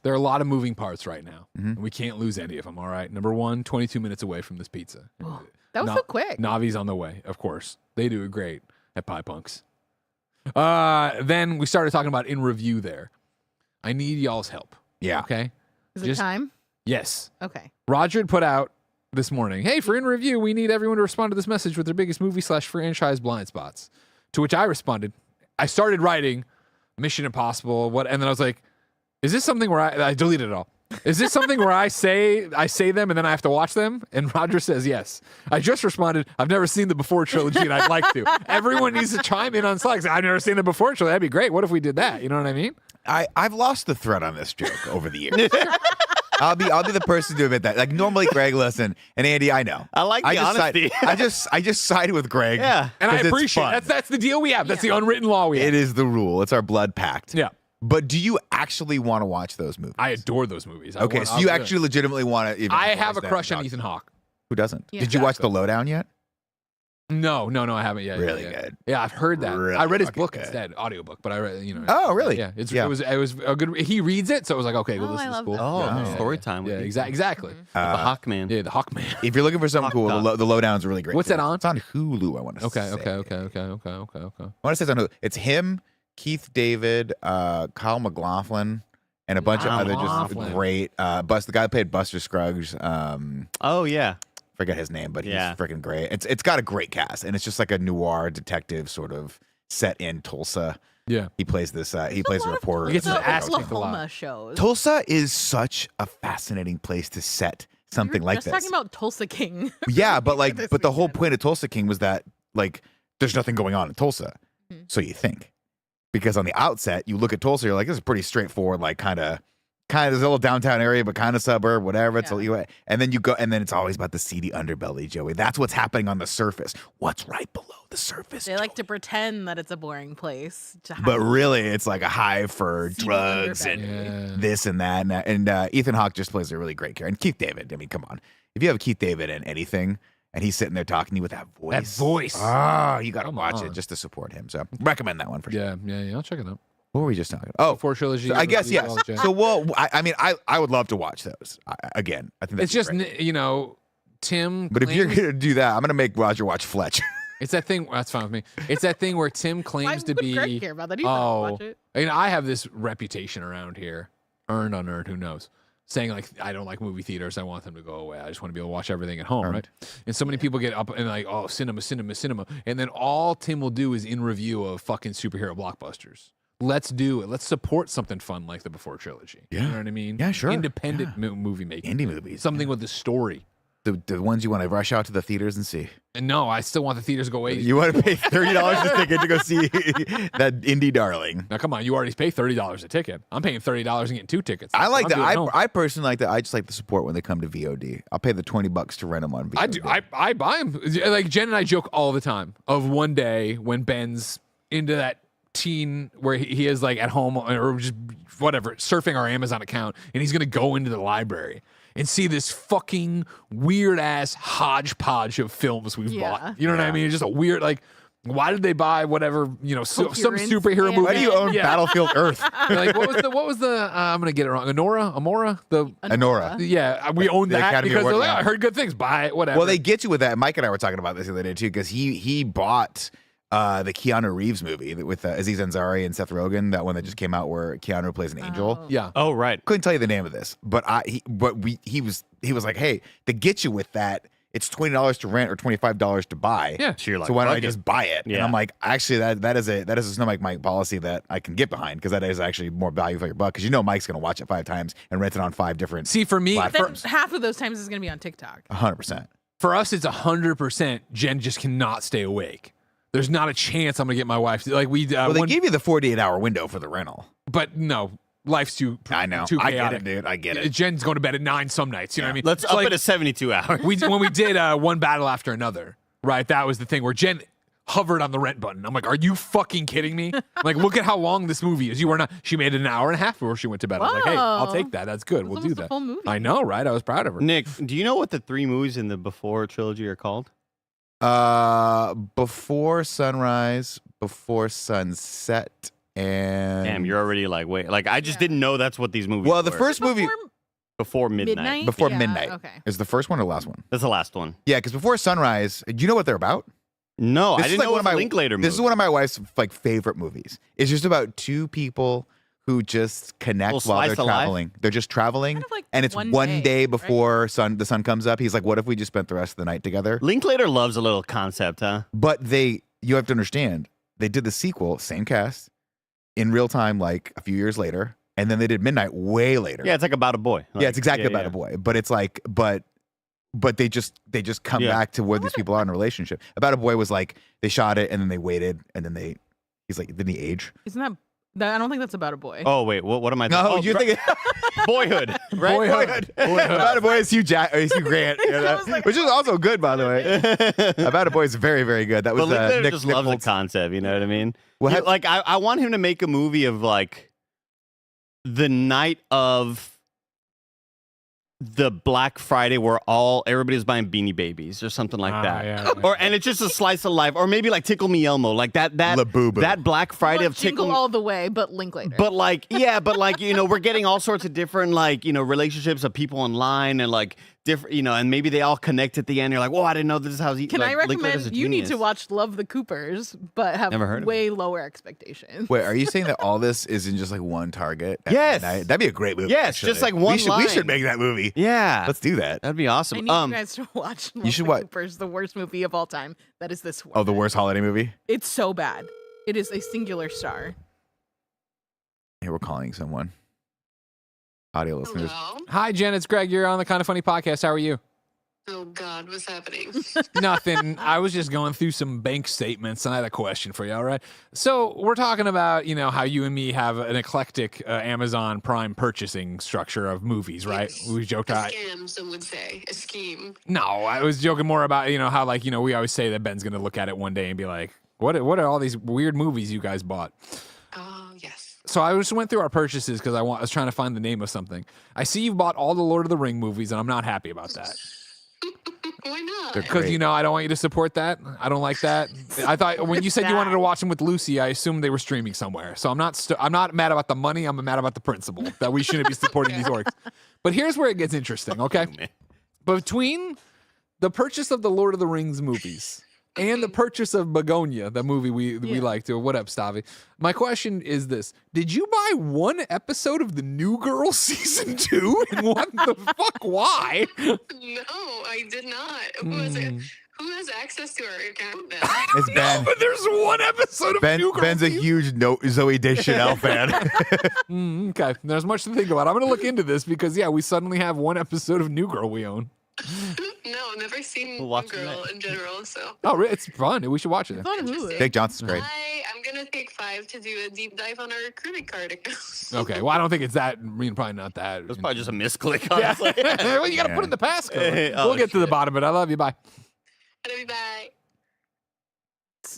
There are a lot of moving parts right now, and we can't lose any of them, all right? Number 1, 22 minutes away from this pizza. That was so quick. Navi's on the way, of course. They do it great at Pie Punks. Then we started talking about in review there. I need y'all's help. Yeah. Okay? Is it time? Yes. Okay. Roger had put out this morning, hey, for in review, we need everyone to respond to this message with their biggest movie/franchise blind spots. To which I responded, I started writing Mission Impossible, and then I was like, is this something where I deleted it all? Is this something where I say them and then I have to watch them? And Roger says yes. I just responded, I've never seen the Before trilogy and I'd like to. Everyone needs to chime in on Slack. I've never seen the Before trilogy. That'd be great. What if we did that? You know what I mean? I've lost the thread on this joke over the years. I'll be the person to admit that. Like normally Greg, listen, and Andy, I know. I like the honesty. I just side with Greg. Yeah. And I 'cause it's appreciate fun. that's the deal we have. That's the unwritten law we have. It is the rule. It's our blood pact. Yeah. But do you actually want to watch those movies? I adore those movies. Okay, so you actually legitimately want to. I have a crush on Ethan Hawke. Who doesn't? Yeah. Did you watch The Lowdown yet? No, I haven't yet. Really yet. good. Yeah, I've heard that. Really I read his fucking book good. instead, audiobook, but I read, Oh, really? Yeah, it was a good. He reads it, so it was like, okay, go Oh, listen I to love school. that. Oh, Yeah. story time. Yeah, exactly. The Hawkman. Yeah, the Hawkman. If you're looking for something cool, The Lowdown's really great. What's too. that on? It's on Hulu, I want to say. Okay. I want to say it's on Hulu. It's him, Keith David, Kyle MacLachlan, and a bunch of other just MacLachlan. great. The guy who played Buster Scruggs. Oh, yeah. Forget his name, but Yeah. he's freaking great. It's got a great cast, and it's just like a noir detective sort of set in Tulsa. Yeah. He plays this. He plays a reporter. He gets his that's ass like- kicked a lot. Oklahoma shows. Tulsa is such a fascinating place to set something We were like just this. talking about Tulsa King. Yeah, but this the whole weekend. point of Tulsa King was that like there's nothing going on in Tulsa, so you think. because on the outset, you look at Tulsa, you're like, this is pretty straightforward, like kind of there's a little downtown area, but kind of suburb, whatever. It's and then you go, and then it's always about the seedy underbelly, Joey. That's what's happening on the surface. What's right below the surface? They like to pretend that it's a boring place, but really, it's like a hive for drugs and this and that. And Ethan Hawke just plays a really great character. And Keith David, I mean, come on. If you have Keith David in anything, and he's sitting there talking to you with that voice. Oh, you got to watch it just to support him. So recommend that one for sure. Yeah, I'll check it out. What were we just talking about? Oh, Before Trilogy. So I guess, yes. So, I mean, I would love to watch those. Again, I think that's it's just, great. Tim. But if you're going to do that, I'm going to make Roger watch Fletch. It's that thing. That's fine with me. It's that thing where Tim claims to be. Greg care about that? He's not gonna watch it. I mean, I have this reputation around here, earned, unearned, who knows, saying like I don't like movie theaters. I want them to go away. I just want to be able to watch everything at home, right? And so many people get up and like, oh, cinema, and then all Tim will do is in review of fucking superhero blockbusters. Let's do it. Let's support something fun like the Before trilogy. Yeah. You know what I mean? Yeah, sure. Independent movie making. Indie movies. Something with a story. The ones you want to rush out to the theaters and see. And no, I still want the theaters to go away. You want to pay $30 a ticket to go see that indie darling. Now, come on. You already pay $30 a ticket. I'm paying $30 and getting 2 tickets. I like that. I personally like that. I just like the support when they come to VOD. I'll pay the $20 to rent them on VOD. I do. I buy them. Like Jen and I joke all the time of one day when Ben's into that teen where he is like at home or just whatever, surfing our Amazon account, and he's going to go into the library and see this fucking weird ass hodgepodge of films we've bought. You know what I mean? It's just a weird, like, why did they buy whatever, some superhero movie? Why do you own Battlefield Earth? Like, what was the I'm going to get it wrong. Amora? Anora. Yeah, we owned The that Academy because Award, they're like, I heard good things, buy it, whatever. Well, they get you with that. Mike and I were talking about this the other day too, because he bought the Keanu Reeves movie with Aziz Ansari and Seth Rogen, that one that just came out where Keanu plays an angel. Yeah. Oh, right. Couldn't tell you the name of this, but he was like, hey, to get you with that, it's $20 to rent or $25 to buy. Yeah. So you're like, so why don't I fuck it. just buy it? Yeah. And I'm like, actually, that is a Snow Mike policy that I can get behind, because that is actually more value for your buck. Because Mike's gonna watch it 5 times and rent it on 5 different. See, for me, Then half of those times is going to be on TikTok. 100%. for us, it's 100%. Jen just cannot stay awake. There's not a chance I'm gonna get my wife to, like we. Well, they gave you the 48-hour window for the rental. But no, life's too. I know. Too I chaotic. get it, dude. I get it. Jen's going to bed at 9 some nights. You know what I mean? Let's up it to 72 hours. When we did one battle after another, right? That was the thing where Jen hovered on the rent button. I'm like, are you fucking kidding me? Like, look at how long this movie is. You were not. She made it an hour and a half before she went to bed. I was like, hey, I'll take that. That's good. We'll do almost a that. full movie. I know, right? I was proud of her. Nick, do you know what the 3 movies in the Before trilogy are called? Before Sunrise, Before Sunset, and Damn, you're already like, wait. Like, I just didn't know that's what these movies well, were. the first movie Before Midnight. Before Yeah, Midnight okay. is the first one or the last one? That's the last one. Yeah, because Before Sunrise, do you know what they're about? No, This I is didn't like know it one was of my a Linklater movie. This is one of my wife's favorite movies. It's just about 2 people who just connect Little while they're slice of life? traveling. They're just traveling, Kind of like and it's one one day, day right? before the sun comes up. He's like, "What if we just spent the rest of the night together?" Linklater loves a little concept, huh? But you have to understand, they did the sequel, same cast, in real time, like a few years later, and then they did Midnight way later. Yeah, it's like about a boy. Yeah, it's exactly about a boy. But it's like, but they just come back to where these people are in a relationship. About a Boy was like they shot it and then they waited and then he's like, didn't he age? Isn't that I don't think that's about a boy. Oh wait, what am I? No, oh, you're thinking Boyhood, right? Boyhood. About a Boy is Hugh Grant, you know that? Which is also good, by the way. About a Boy is very, very good. That was But Linklater Nick just loves the Nicholson. concept. You know what I mean? Well, You know, like I want him to make a movie of like the night of the Black Friday where everybody's buying Beanie Babies or something like that. Yeah. And it's just a slice of life, or maybe like Tickle Me Elmo, like that Labubu. that Black Friday of Jingle Tickle. all the way, but Linklater. But like, yeah, but like, we're getting all sorts of different like, relationships of people online and like different, and maybe they all connect at the end. You're like, whoa, I didn't know this is how he. Can like, I Linklater's a recommend you need genius. to watch Love the Coopers, but have Never heard of way lower expectations. Wait, are you saying that all this is in just like one target? at Yes. midnight? That'd be a great movie. Yes, actually. just like one we should line. make that movie. Yeah, Let's do that. that'd be awesome. I need you guys to watch Love should the watch- Coopers, the worst movie of all time. That is this one. Oh, the worst holiday movie? It's so bad. It is a singular star. Here, we're calling someone. Audio listeners. Hello? Hi, Jen. It's Greg. You're on the Kind of Funny podcast. How are you? Oh God, what's happening? Nothing. I was just going through some bank statements, and I had a question for you. All right. So we're talking about, how you and me have an eclectic Amazon Prime purchasing structure of movies, right? We joked A about. scam, some would say. A scheme. No, I was joking more about how we always say that Ben's gonna look at it one day and be like, what are all these weird movies you guys bought? Oh, yes. So I just went through our purchases because I was trying to find the name of something. I see you've bought all the Lord of the Ring movies, and I'm not happy about that. Why not? Because I don't want you to support that. I don't like that. I thought when you said you wanted to watch them with Lucy, I assumed they were streaming somewhere. So I'm not mad about the money. I'm mad about the principle that we shouldn't be supporting these orgs. But here's where it gets interesting. Okay, between the purchase of the Lord of the Rings movies and the purchase of Begonia, the movie we liked. What up, Stavi? My question is this: did you buy one episode of the New Girl season 2? And what the fuck? Why? No, I did not. Who has access to our account then? It's Ben. But there's one episode of New Girl. Ben's a huge Zoe Deschanel fan. Okay, there's much to think about. I'm gonna look into this because we suddenly have one episode of New Girl we own. No, I've never seen We'll watch Girl in general, so. Oh, really? It's fun. We should watch it. It's on Hulu. Jake Johnson's great. I'm going to take 5 to do a deep dive on our credit card account. Okay, well, I don't think it's that. Probably not that. It was probably just a misclick, Yeah. honestly. Well, you got to put in the passcode. Oh, We'll get to the shit. bottom of it. I love you. Bye. Bye.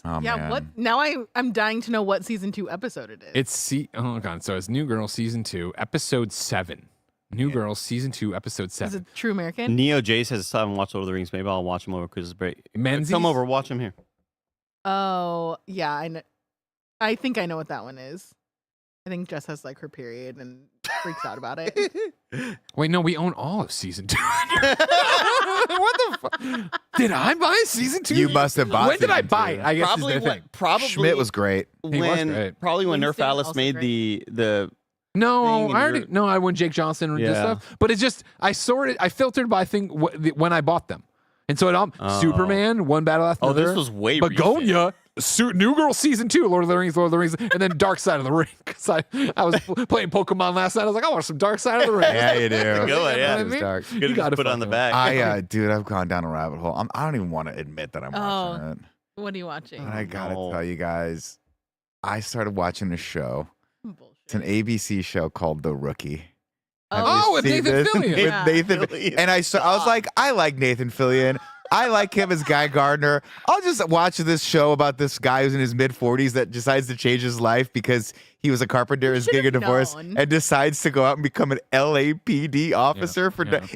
Oh, Yeah, man. what? Now I'm dying to know what season 2 episode it is. Oh god. So it's New Girl season 2, episode 7. New Girl season 2, episode Is 7. it True American? Neo J says, I haven't watched Lord of the Rings. Maybe I'll watch him over Chris's break. Menzies? Come over, watch him here. Oh, yeah, I know. I think I know what that one is. I think Jess has like her period and freaks out about it. Wait, no, we own all of season 2. What the fuck? Did I buy season 2? You must have bought When did I season buy 2. it? I guess is the thing. Probably Schmidt was great. He was great. Probably when Nerf Winston Alice also made great. the No, thing I and already no. I went Jake Johnson and did Yeah. stuff, but it's just I sorted. I filtered by when I bought them, and so Superman, one battle after another. this was way Begonia, New Girl season 2, Lord of the Rings, and then Dark Side of the Ring. Because I was playing Pokemon last night. I was like, I want some Dark Side of the Ring. Yeah, you do. Good one, yeah. You know what I It was mean? dark. Could have gotta put it on the fucking- back. Dude, I've gone down a rabbit hole. I don't even want to admit that I'm watching it. What are you watching? But I gotta No. tell you guys, I started watching a show. Bullshit. It's an ABC show called The Rookie. Have you Oh, with seen Nathan this? Fillion. With Yeah. Nathan, Fillion. and I was like, I like Nathan Fillion. I like him as Guy Gardner. I'll just watch this show about this guy who's in his mid-40s that decides to change his life because he was a carpenter, is getting a should've divorce, known. and decides to go out and become an LAPD officer.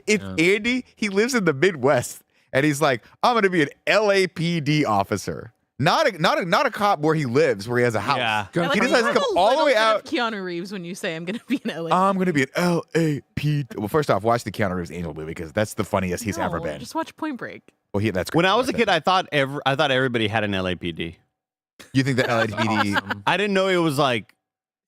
It's Andy. He lives in the Midwest, and he's like, I'm going to be an LAPD officer. Not a cop where he lives, where he has a house. Yeah. I like He that decides you to have come a all the little way bit of out. Keanu Reeves when you say I'm gonna be an LA. I'm going to be an LAPD. Well, first off, watch the Keanu Reeves Angel movie because that's the funniest he's ever No, been. Just watch Point Break. Well, that's When great. I was a Watch kid, that. I thought everybody had an LAPD. You think that LAPD? I didn't know it was like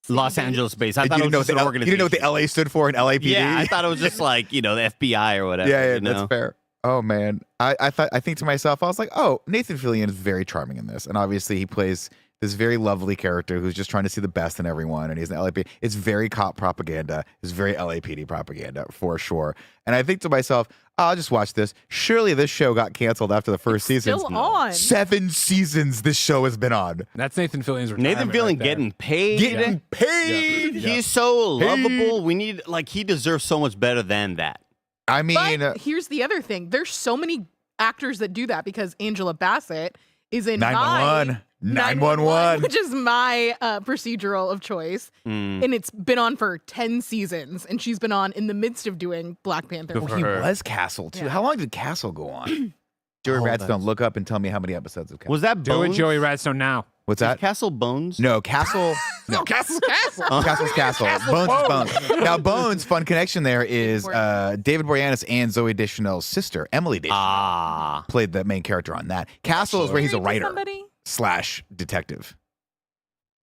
Los Angeles based. I You thought it didn't know was what just the an you organization. didn't know what the LA stood for in LAPD? Yeah, I thought it was just like the FBI or whatever. Yeah, you know? that's fair. Oh man, I think to myself, I was like, oh, Nathan Fillion is very charming in this, and obviously he plays this very lovely character who's just trying to see the best in everyone, and he's an LAPD. It's very cop propaganda. It's very LAPD propaganda for sure. And I think to myself, I'll just watch this. Surely this show got canceled after the first season. Still on. 7 seasons this show has been on. That's Nathan Fillion's retirement. Nathan Fillion right there. getting paid. Getting paid. He's so lovable. We need he deserves so much better than that. I mean, But here's the other thing: there's so many actors that do that because Angela Bassett is in 911. 911. which is my procedural of choice, and it's been on for 10 seasons, and she's been on in the midst of doing Black Panther. Good for he her. was Castle too. Yeah. How long did Castle go on? Joey Oh, Radstone, that's- look up and tell me how many episodes of Castle. Was that Do it, Bones? Joey Radstone now. What's Is that? Castle Bones? No, Castle. No, Castle's Castle. Castle's Castle. Bones is Bones. Now, Bones, fun connection there is David Boreanaz and Zoe Deschanel's sister, Emily Deschanel, Ah. played the main character on that. Castle is where he's a Married to writer somebody? / detective.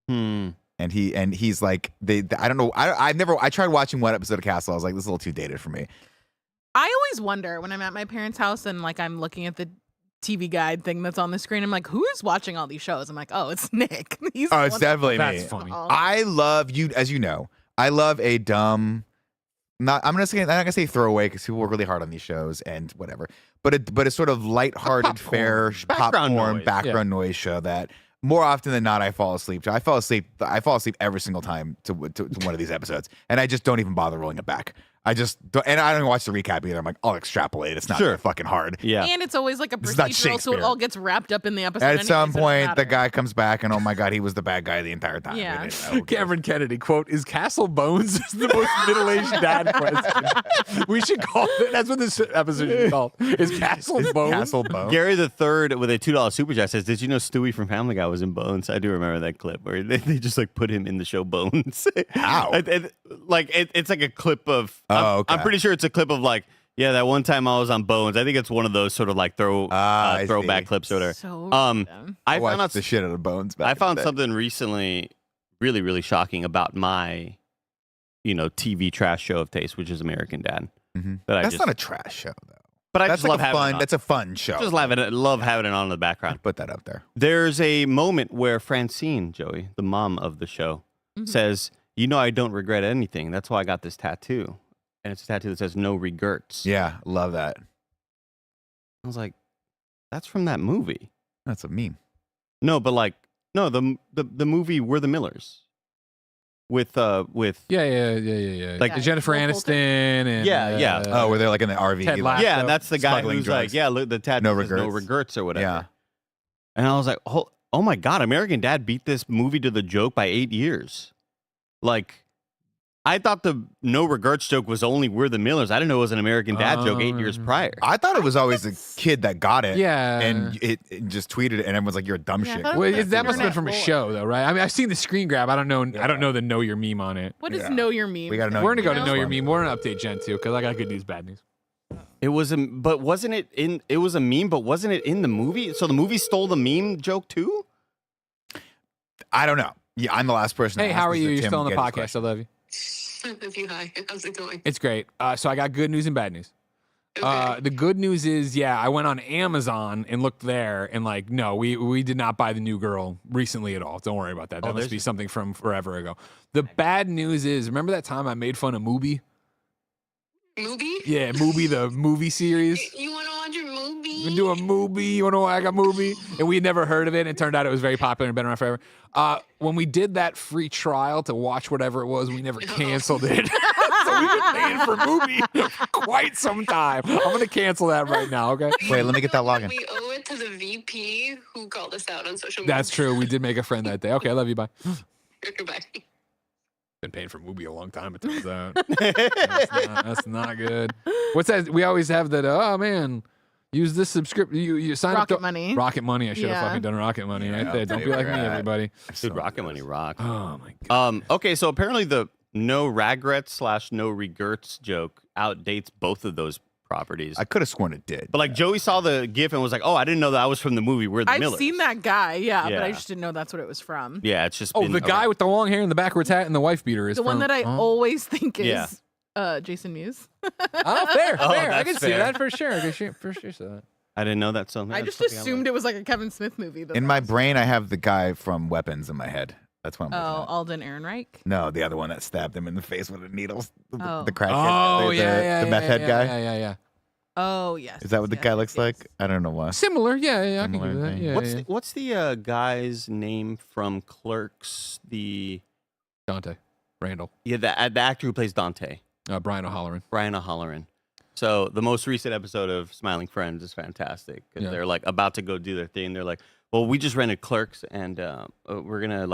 Hmm. And he's like I don't know. I tried watching one episode of Castle. I was like, this is a little too dated for me. I always wonder when I'm at my parents' house and like I'm looking at the TV guide thing that's on the screen. I'm like, who is watching all these shows? I'm like, oh, it's Nick. He's Oh, the it's one definitely That's me. funny. Oh. I love you, as you know. I love a dumb I'm not gonna say throwaway because people work really hard on these shows and whatever. But it's sort of lighthearted, fair Background popcorn noise. background noise show that more often than not I fall asleep to. I fall asleep every single time to one of these episodes, and I just don't even bother rolling it back. I just don't, and I don't even watch the recap either. I'm like, I'll extrapolate. It's not that fucking hard. Yeah. And it's always like a This is not procedural, so it Shakespeare. all gets wrapped up in the episode. At anyway, some so it doesn't point, the matter. guy comes back, and oh my god, he was the bad guy the entire time. Yeah. Who cares? Cameron Kennedy, quote, is Castle Bones is the most middle-aged dad question. We should call it, that's what this episode should be called. Is Castle Bones? Castle Bone. Gary the Third with a $2 super chat says, "Did you know Stewie from Family Guy was in Bones?" I do remember that clip where they just like put him in the show Bones. How? It's like a clip of. Oh, okay. I'm pretty sure it's a clip of like, yeah, that one time I was on Bones. I think it's one of those sort of like I throwback see. clips or whatever. So random. I watched found out the shit out of Bones. Back I in the found day. something recently, really, really shocking about my, TV trash show of taste, which is American Dad. Mhm. That I That's just, not a trash show though. but I That's just like love a having fun. it on. That's a fun show. Just love having it on in the background. Put that up there. There's a moment where Francine, Joey, the mom of the show, says, I don't regret anything. That's why I got this tattoo. And it's a tattoo that says no regrets. Yeah, love that. I was like, that's from that movie. That's a meme. No, but the movie We're the Millers. With Yeah. Like Like Jennifer Will Aniston and Yeah. Oh, where they're like in the RV. Ted like- Lasso. yeah, that's the guy Smuggling who's drugs. like, yeah, look, the tattoo No says no regrets. regrets or whatever. Yeah. And I was like, oh my God, American Dad beat this movie to the joke by 8 years. Like, I thought the no regrets joke was only We're the Millers. I didn't know it was an American Dad joke 8 years prior. I thought it was always a kid that got it. Yeah. And it just tweeted it, and everyone's like, "You're a dumb Yeah, I shit." thought it Well, was that must have been internet from a lore. show, though, right? I mean, I've seen the screen grab. I don't know the Know Your Meme on it. What is Yeah. Know Your Meme? We gotta know. We're gonna go to know? Know Your Meme. We're gonna update Gen 2 because I got good news, bad news. It was but wasn't it in? It was a meme, but wasn't it in the movie? So the movie stole the meme joke too. I don't know. Yeah, I'm the last person. to Hey, ask how are this you? to You're Tim still on the Geddes podcast. question. I love you. Love you. Hi. How's it going? It's great. So I got good news and bad news. Okay. The good news is, I went on Amazon and looked there, and no, we did not buy the New Girl recently at all. Don't worry about that. That must be something from forever ago. The bad news is, remember that time I made fun of Mubi? Movie? Yeah, Mubi, the movie series. You want to watch a movie? We do a movie. You want to like a movie? And we had never heard of it. And it turned out it was very popular and been around forever. When we did that free trial to watch whatever it was, we never canceled it. So we've been paying for movie for quite some time. I'm going to cancel that right now, okay? Wait, let me get that login. We owe it to the VP who called us out on social media. That's true. We did make a friend that day. Okay, I love you. Bye. Goodbye. Been paying for movie a long time, it turns out. That's not good. What's that? We always have that, oh, man. Use this subscription. You sign Rocket up to Money. Rocket Money. I should have Yeah. fucking done Rocket Money right Yeah, there. Don't they be like were me, at- everybody. Dude, Rocket Money rock. Oh my god. Okay, so apparently the no regrets / no regrets joke outdates both of those properties. I could have sworn it did. But like Joey saw the GIF and was like, "Oh, I didn't know that was from the movie We're the I've Millers." seen that guy, but I Yeah. just didn't know that's what it was from. Yeah, it's just Oh, been the guy around. with the long hair and the backwards hat and the wife beater is The one from- that I Oh. always think is Yeah. Jason Mewes. Oh, fair. Oh, fair. I that's can see fair. that for sure. I can for sure see that. I didn't know that. So I just assumed it was like a Kevin Smith movie. in my brain, I have the guy from Weapons in my head. That's what I'm looking Oh, at. Alden Ehrenreich. No, the other one that stabbed him in the face with the needles. Oh. The crackhead. Oh, the, yeah, the meth head guy. Yeah. Oh, yes. Is that what the yes, guy looks yes. like? I don't know why. Similar. Yeah. I can Similar do that. thing. Yeah. What's the guy's name from Clerks? The Dante Randall, the actor who plays Dante, Brian O'Halloran. Brian O'Halloran. So the most recent episode of Smiling Friends is fantastic because Yeah. they're like about to go do their thing. They're like, "Well, we just rented Clerks, and we're gonna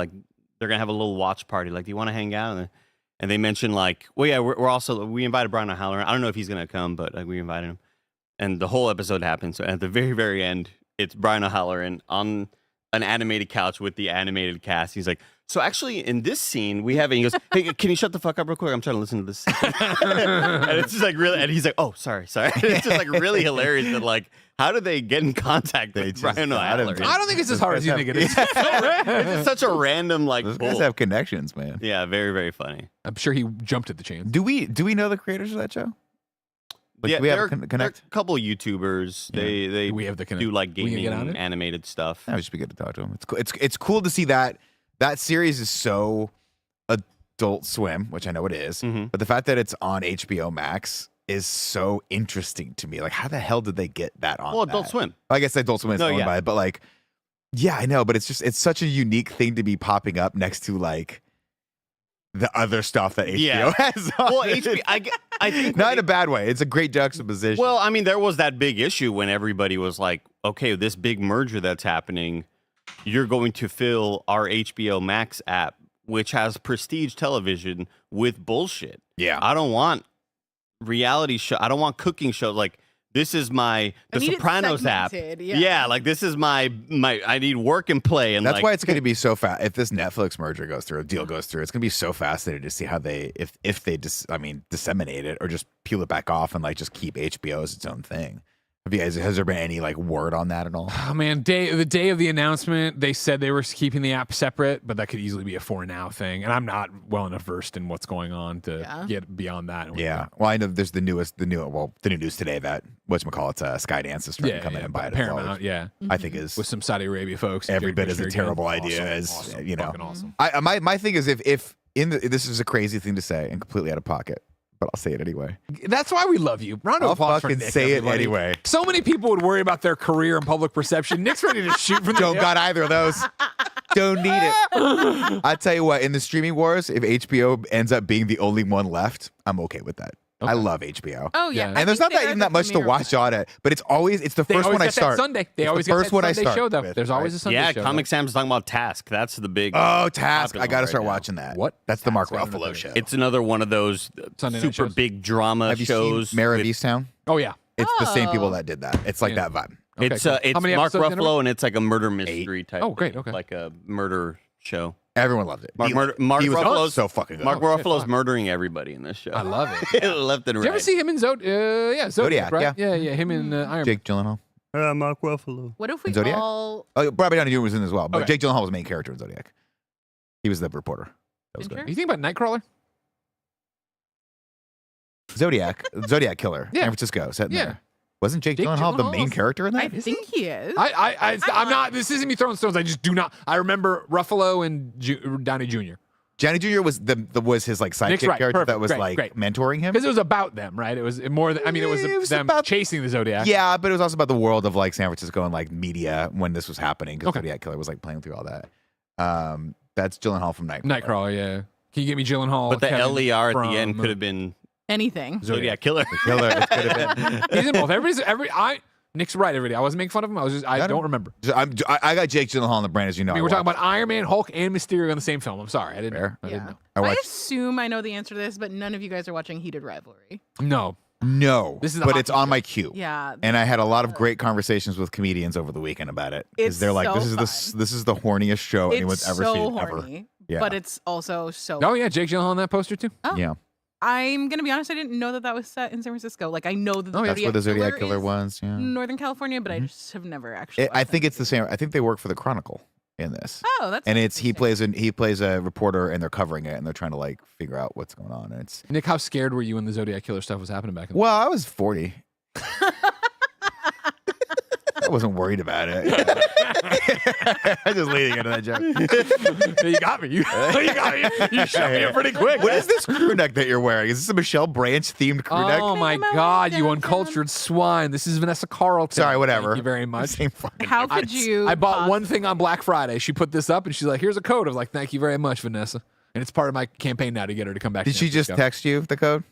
they're gonna have a little watch party. Like, do you want to hang out?" And they mentioned like, "Well, yeah, we're also we invited Brian O'Halloran. I don't know if he's gonna come, but like we invited him." And the whole episode happens. So at the very, very end, it's Brian O'Halloran on an animated couch with the animated cast. He's like, "So actually, in this scene, we have," and he goes, "Hey, can you shut the fuck up real quick? I'm trying to listen to this." And it's just like really, and he's like, "Oh, sorry." It's just like really hilarious that like, how do they get in contact with just Brian got him. O'Halloran? I don't think it's as hard as you think it is. It's just such a random like. Those guys pull. have connections, man. Yeah, very, very funny. I'm sure he jumped at the chance. Do we know the creators of that show? Like, Yeah, do we have there a are a connect? couple of YouTubers. They We have the connect. do like We can gaming get on it? animated stuff. I would just be good to talk to him. It's cool. It's cool to see that series is so Adult Swim, which I know it is, but the fact that it's on HBO Max is so interesting to me. Like, how the hell did they get that on? Well, Adult Swim. I guess Adult Swim is owned by it, but like, yeah, I know, but it's such a unique thing to be popping up next to like the other stuff that HBO has on. Well, HBO, I think not in a bad way. It's a great juxtaposition. Well, I mean, there was that big issue when everybody was like, okay, this big merger that's happening, you're going to fill our HBO Max app, which has prestige television, with bullshit. Yeah. I don't want reality show. I don't want cooking shows. Like, this is The Sopranos app. Yeah, like this is my I need work and play. And that's why it's going to be so fast. If this Netflix merger goes through, a deal goes through, it's going to be so fascinating to see how they, if they disseminate it or just peel it back off and like just keep HBO as its own thing. Has there been any like word on that at all? Oh man, the day of the announcement, they said they were keeping the app separate, but that could easily be a for now thing. And I'm not well enough versed in what's going on to get beyond that. Yeah, well, I know there's the new news today that whatchamacallit's Skydance is trying to come in and buy it. Paramount, I think is with some Saudi Arabia folks. Every bit as a terrible idea as awesome, you know. Awesome. My thing is if this is a crazy thing to say and completely out of pocket, but I'll say it anyway. That's why we love you. Round of applause for fucking Nick, say everybody. it anyway. So many people would worry about their career and public perception. Nick's ready to shoot from the Don't hip. got either of those. Don't need it. I tell you what, in the streaming wars, if HBO ends up being the only one left, I'm okay with that. I love HBO. Oh yeah, and there's not even that much to watch on it, but it's the first one I start. Sunday. They it's always the first one I Sunday start show though. with, There's always a Sunday show. Yeah, Comic Sam's talking about Task. That's the big. Oh, Task! popular I got to right start now. watching that. What? That's the Mark Task, I don't know Ruffalo what that show. It's another one of those Sunday night super shows. big drama Have you shows. seen Mayor of with- Easttown? Oh yeah. It's the same people that did that. It's like that vibe. Okay, It's cool. it's How many Mark episodes in a row? Ruffalo, and it's like a murder mystery type. Oh, great, thing. okay. Like a murder show. Everyone loved it. Mark He was Ruffalo's so fucking good. Mark Oh, shit, Ruffalo's fuck. murdering everybody in this show. I love it. Left and right. Did you ever see him in Zodiac? Zodiac, right? yeah. Yeah, him in Iron Man. Jake Gyllenhaal. Mark Ruffalo. What if we Zodiac? all? Oh, Robert Downey Jr. was in as well, but Okay. Jake Gyllenhaal was the main character in Zodiac. He was the reporter. That was good. You think about Nightcrawler? Zodiac Killer. Yeah. San Francisco. Set in Yeah. there. Wasn't Jake Jake Gyllenhaal the Gyllenhaal main is- character in that? I think he is. I'm not. This isn't me throwing stones. I just do not. I remember Ruffalo and Downey Jr. Johnny Jr. was was his like Nick's sidekick right. character Perfect. that was Great, like great. mentoring him. Because it was about them, right? It was more. I mean, it was them about- chasing the Zodiac. Yeah, but it was also about the world of like San Francisco and like media when this was happening. Because Okay. Zodiac Killer was like playing through all that. That's Gyllenhaal from Nightcrawler. Nightcrawler. Yeah. Can you get me Gyllenhaal? But the Kevin LER at the end from- could have been Anything. Zodiac Killer. Killer. It could have been. He's in both. Nick's right. Everybody. I wasn't making fun of him. I don't remember. I got Jake Gyllenhaal on the brand, as you know. I mean, we're talking about Iron Man, Hulk, and Mysterio in the same film. I'm sorry. I didn't know. I didn't Yeah. know. I I watched. assume I know the answer to this, but none of you guys are watching Heated Rivalry. No. No, This is a but hockey it's on show. my queue. Yeah. And I had a lot of great conversations with comedians over the weekend about it. Because It's they're like, so this is the horniest show anyone's It's ever so seen horny, ever. Yeah. but it's also so. Oh yeah, Jake Gyllenhaal on that poster too. Oh. Yeah. I'm gonna be honest. I didn't know that was set in San Francisco. Like I know that the That's where the Zodiac Killer is was. Yeah. Northern California, but I just have never actually. I watched think that it's the same. I think they work for the Chronicle in this. Oh, that's And it's he interesting. plays a reporter and they're covering it and they're trying to like figure out what's going on. And it's Nick, how scared were you when the Zodiac Killer stuff was happening back in? well, I was 40. I wasn't worried about it. I'm just leading into that joke. You got me. You got me. You shut me up pretty quick. What is this crew neck that you're wearing? Is this a Michelle Branch themed crew neck? Oh my Come on, God, you downtown. uncultured swine! This is Vanessa Carlton. Sorry, whatever. Thank you very much. Same fucking How could difference. you? I bought one thing on Black Friday. She put this up and she's like, "Here's a code." I was like, "Thank you very much, Vanessa." And it's part of my campaign now to get her to come back. Did to she San just Francisco. text you the code?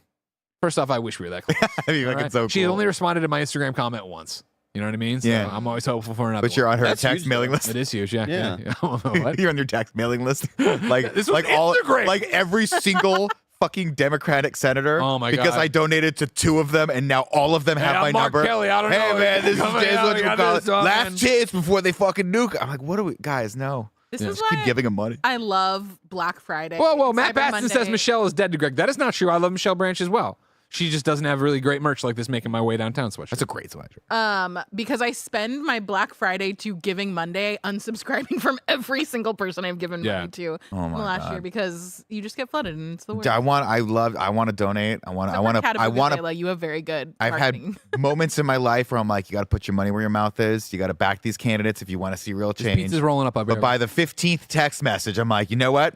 First off, I wish we were that close. I mean, like All right? it's so cool. She only responded to my Instagram comment once. You know what I mean? So Yeah. I'm always hopeful for another. But you're one. on her That's text huge, mailing though. list. It is huge. Yeah. Yeah. What? You're on your text mailing list. Like This was like all Instagram. like every single fucking Democratic senator. Oh my because God. I donated to 2 of them and now all of them have I'm my Mark number. Kelly. I don't hey know. man, this is Coming James out, what we you got call this it. on. Last chance before they fucking nuke. I'm like, what are we guys? No. This Yeah. is Just keep why giving them money. I love Black Friday. Whoa. Matt Cyber Batson says Monday. Michelle is dead to Greg. That is not true. I love Michelle Branch as well. She just doesn't have really great merch like this making my way downtown sweatshirt. That's a great sweatshirt. Because I spend my Black Friday to Giving Monday unsubscribing from every single person I've given Yeah. money to Oh in the my last God. year because you just get flooded and it's the worst. I want to donate. I want to You have very good. I've had marketing. moments in my life where I'm like, you got to put your money where your mouth is. You got to back these candidates if you want to see real change. Pizza's rolling up. But by the 15th text message, I'm like, you know what?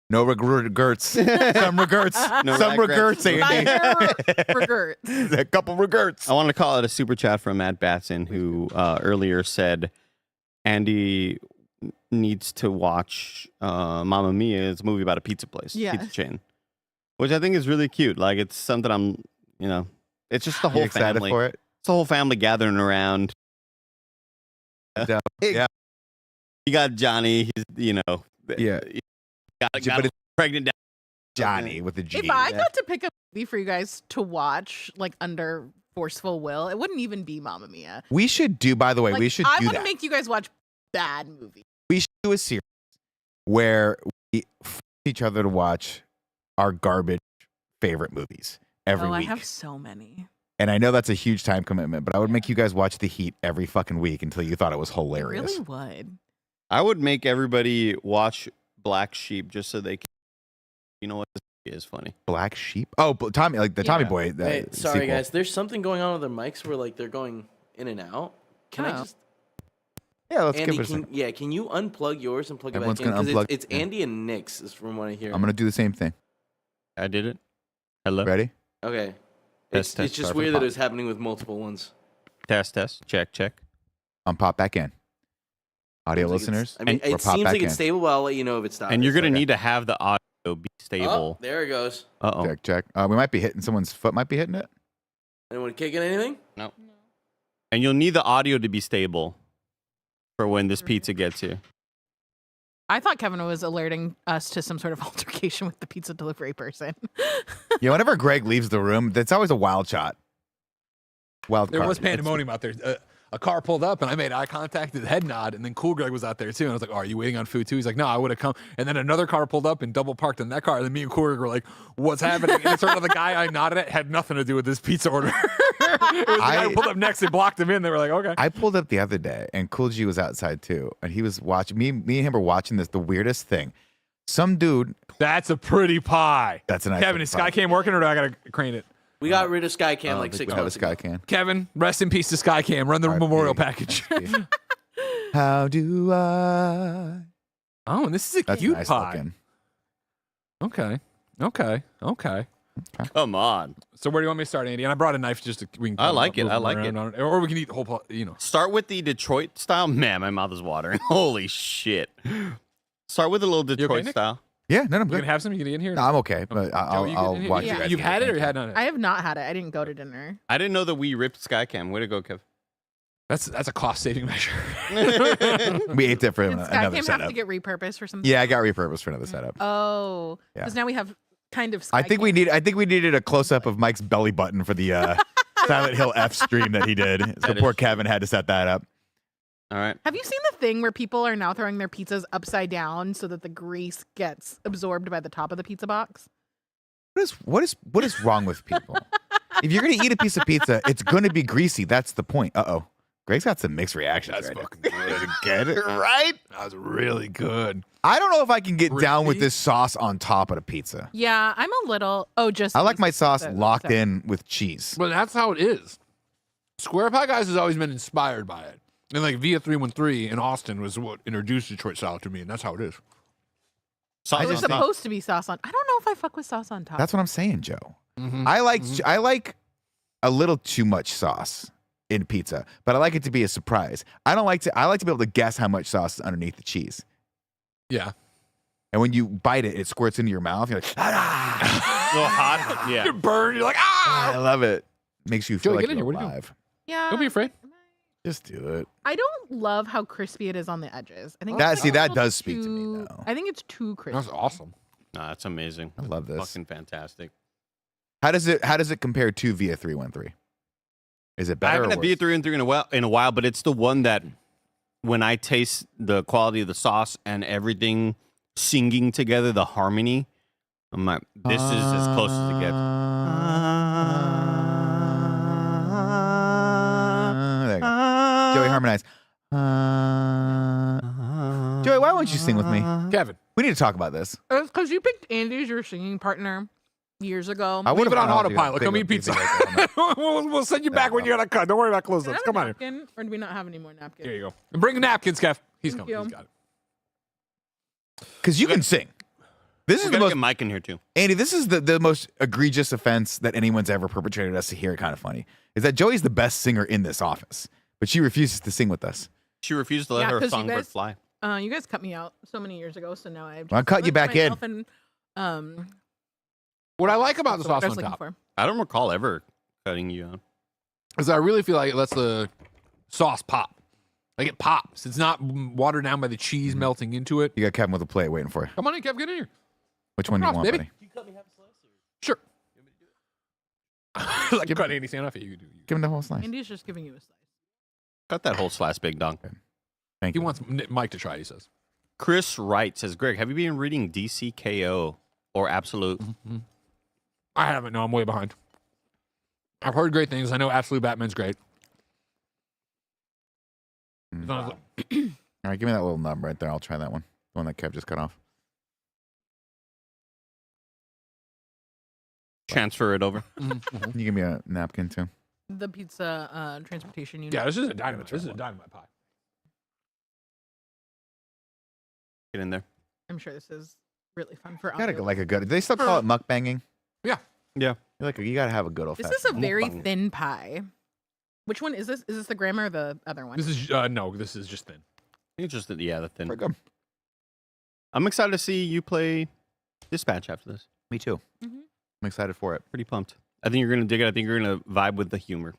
No regrets. Some regrets. No Some regrets, Andy. Regrets. A couple regrets. I want to call it a super chat from Matt Batson, who earlier said Andy needs to watch Mamma Mia. It's a movie about a pizza place, pizza chain, which I think is really cute. Like, it's something I'm, it's just the whole excited family. for it? It's the whole family gathering around. Yeah. You got Johnny. He's, Yeah. got a pregnant. Johnny with the G. If I got to pick a movie for you guys to watch, like under forceful will, it wouldn't even be Mamma Mia. We should do, by the way, Like, we should I do want to that. make you guys watch bad movies. We should do a series where we force each other to watch our garbage favorite movies every week. I have so many. And I know that's a huge time commitment, but I would make you guys watch The Heat every fucking week until you thought it was hilarious. I really would. I would make everybody watch Black Sheep just so they can. You know what? This is funny. Black Sheep? Oh, Tommy, like the Tommy Boy. Wait, sorry sequel. guys. There's something going on with their mics where like they're going in and out. Can I just? Yeah, let's Andy, give it a second. can you unplug yours and plug Everyone's it back in? gonna unplug. It's Andy and Nick's, is from what I hear. I'm going to do the same thing. I did it. Hello. Ready? Okay. Test, It's just Sorry for weird the that pop. it's happening with multiple ones. Test. Check. Pop back in. Audio Seems like listeners. I mean, or it pop seems back like it's in. stable, but I'll let you know if it stops. And you're gonna okay. need to have the audio be Oh, stable. there it goes. Uh-oh. Check. We might be hitting someone's foot. Might be hitting it. Anyone kicking anything? No. And you'll need the audio to be stable for when this pizza gets here. I thought Kevin was alerting us to some sort of altercation with the pizza delivery person. Yeah, whenever Greg leaves the room, that's always a wild shot. Wild There card. was pandemonium out there. A car pulled up and I made eye contact, the head nod, and then Cool Greg was out there too. And I was like, "Oh, are you waiting on food too?" He's like, "No, I would have come." And then another car pulled up and double parked in that car. And then me and Cool Greg were like, "What's happening?" And it turned out the guy I nodded at had nothing to do with this pizza order. It was the guy who pulled up next and blocked him in. They were like, "Okay." I pulled up the other day, and Cool G was outside too, and he was watching me. Me and him were watching this. The weirdest thing. Some dude. That's a pretty pie. That's a nice. Kevin, is Skycam working or do I gotta crane it? We got rid of Skycam like we 6 have a months ago. sky can. Kevin, rest in peace to Skycam. Run the RIP. memorial package. How do I? Oh, and this is a That's cute nice pie. looking. Okay. Come on. So where do you want me to start, Andy? And I brought a knife just to we can I like it. move I them like around on or we can eat the whole Start with the Detroit style. Man, my mouth is watering. Holy shit. Start with a little okay, Detroit Nick? style. Yeah, no, I'm You good. gonna have some? You gonna get in here? No, I'm okay, but Joe, I'll you get in here? watch Yeah. you guys. You've eat. had it or you Thank had none? I have not had it. I didn't go to dinner. I didn't know that we ripped Skycam. Way to go, Kev. That's a cost saving measure. We ate that for Did another Skycam have setup. to get repurposed for something? Yeah, I got repurposed for another setup. Oh, Yeah. because now we have kind of. I think we Skycam. needed a close up of Mike's belly button for the Silent Hill F stream that he did. So That poor is- Kevin had to set that up. All right. Have you seen the thing where people are now throwing their pizzas upside down so that the grease gets absorbed by the top of the pizza box? What is wrong with people? If you're gonna eat a piece of pizza, it's gonna be greasy. That's the point. Uh-oh. Greg's got some mixed reactions. That's right now. fucking good. Get it right? That was really good. I don't know if I can get down with Crispy? this sauce on top of the pizza. Yeah, I'm a little. Oh, just. I like my sauce the- locked sorry. in with cheese. But that's how it is. Square Pie Guys has always been inspired by it. And like Via 313 in Austin was what introduced Detroit style to me, and that's how it is. Sauce It was on top. supposed to be sauce on. I don't know if I fuck with sauce on top. That's what I'm saying, Joe. Mm-hmm. I like a little too much sauce in pizza, but I like it to be a surprise. I like to be able to guess how much sauce is underneath the cheese. Yeah. And when you bite it, it squirts into your mouth. You're like, ah! A little hot. Yeah. You're burned. You're like, ah! I love it. Makes you Joe, feel like get in you're here. What are you doing? alive. Yeah. Don't be afraid. Just do it. I don't love how crispy it is on the edges. I think That- it's see, a that little does speak to me, too- though. I think it's too crispy. That's awesome. Nah, that's amazing. I love this. Fucking fantastic. How does it compare to Via 313? Is it I better? haven't or had worse? Via 313 in a while, but it's the one that when I taste the quality of the sauce and everything singing together, the harmony, I'm like, this is as close as it gets. There you go. Joey, harmonize. Joey, why won't you sing with me? Kevin, We need to talk about this. It's because you picked Andy as your singing partner years ago. I leave would it on autopilot. Come eat pizza. we'll send you back when you're at a cut. Don't worry about Do we close-ups. have a Come on here. napkin, or do we not have any more napkins? Here you go. And bring the napkins, Kev. He's Thank coming. you. He's got it. Because you can sing. This is We're the gonna most, get Mike in here too. Andy, this is the most egregious offense that anyone's ever perpetrated us to hear. Kind of funny is that Joey's the best singer in this office, but she refuses to sing with us. She refused to let her 'cause you songbird guys- fly. You guys cut me out so many years ago, so now I've I'll cut you back in. What I like about the that's what sauce I on was looking top for. I don't recall ever cutting you out. is I really feel like it lets the sauce pop. Like it pops. It's not watered down by the cheese melting into it. You got Kevin with a plate waiting for you. Come on in, Kev, get in here. Which one do you Props, want, baby. buddy? Sure. Like cut Andy stand off it. You do. Give him the whole slice. Andy's just giving you a slice. Cut that whole slice, big dong. Thank He you. wants Mike to try. He says. Chris Wright says, Greg, have you been reading DCKO or Absolute? I haven't. No, I'm way behind. I've heard great things. I know Absolute Batman's great. All right, give me that little nub right there. I'll try that one. The one that Kev just cut off. Transfer it over. Can you give me a napkin too? The pizza transportation unit. Yeah, this is a dynamite. This is a dynamite pie. Get in there. I'm sure this is really fun for Gotta audio. go like a good. Do they still call it mukbanging? Yeah. Yeah. You're like you gotta have a good old. This is a very Mukbang. thin pie. Which one is this? Is this the grandma or the other one? This is no. This is just thin. It's just, the thin. Pretty good. I'm excited to see you play Dispatch after this. Me too. Mhm. I'm excited for it. Pretty pumped. I think you're going to dig it. I think you're going to vibe with the humor.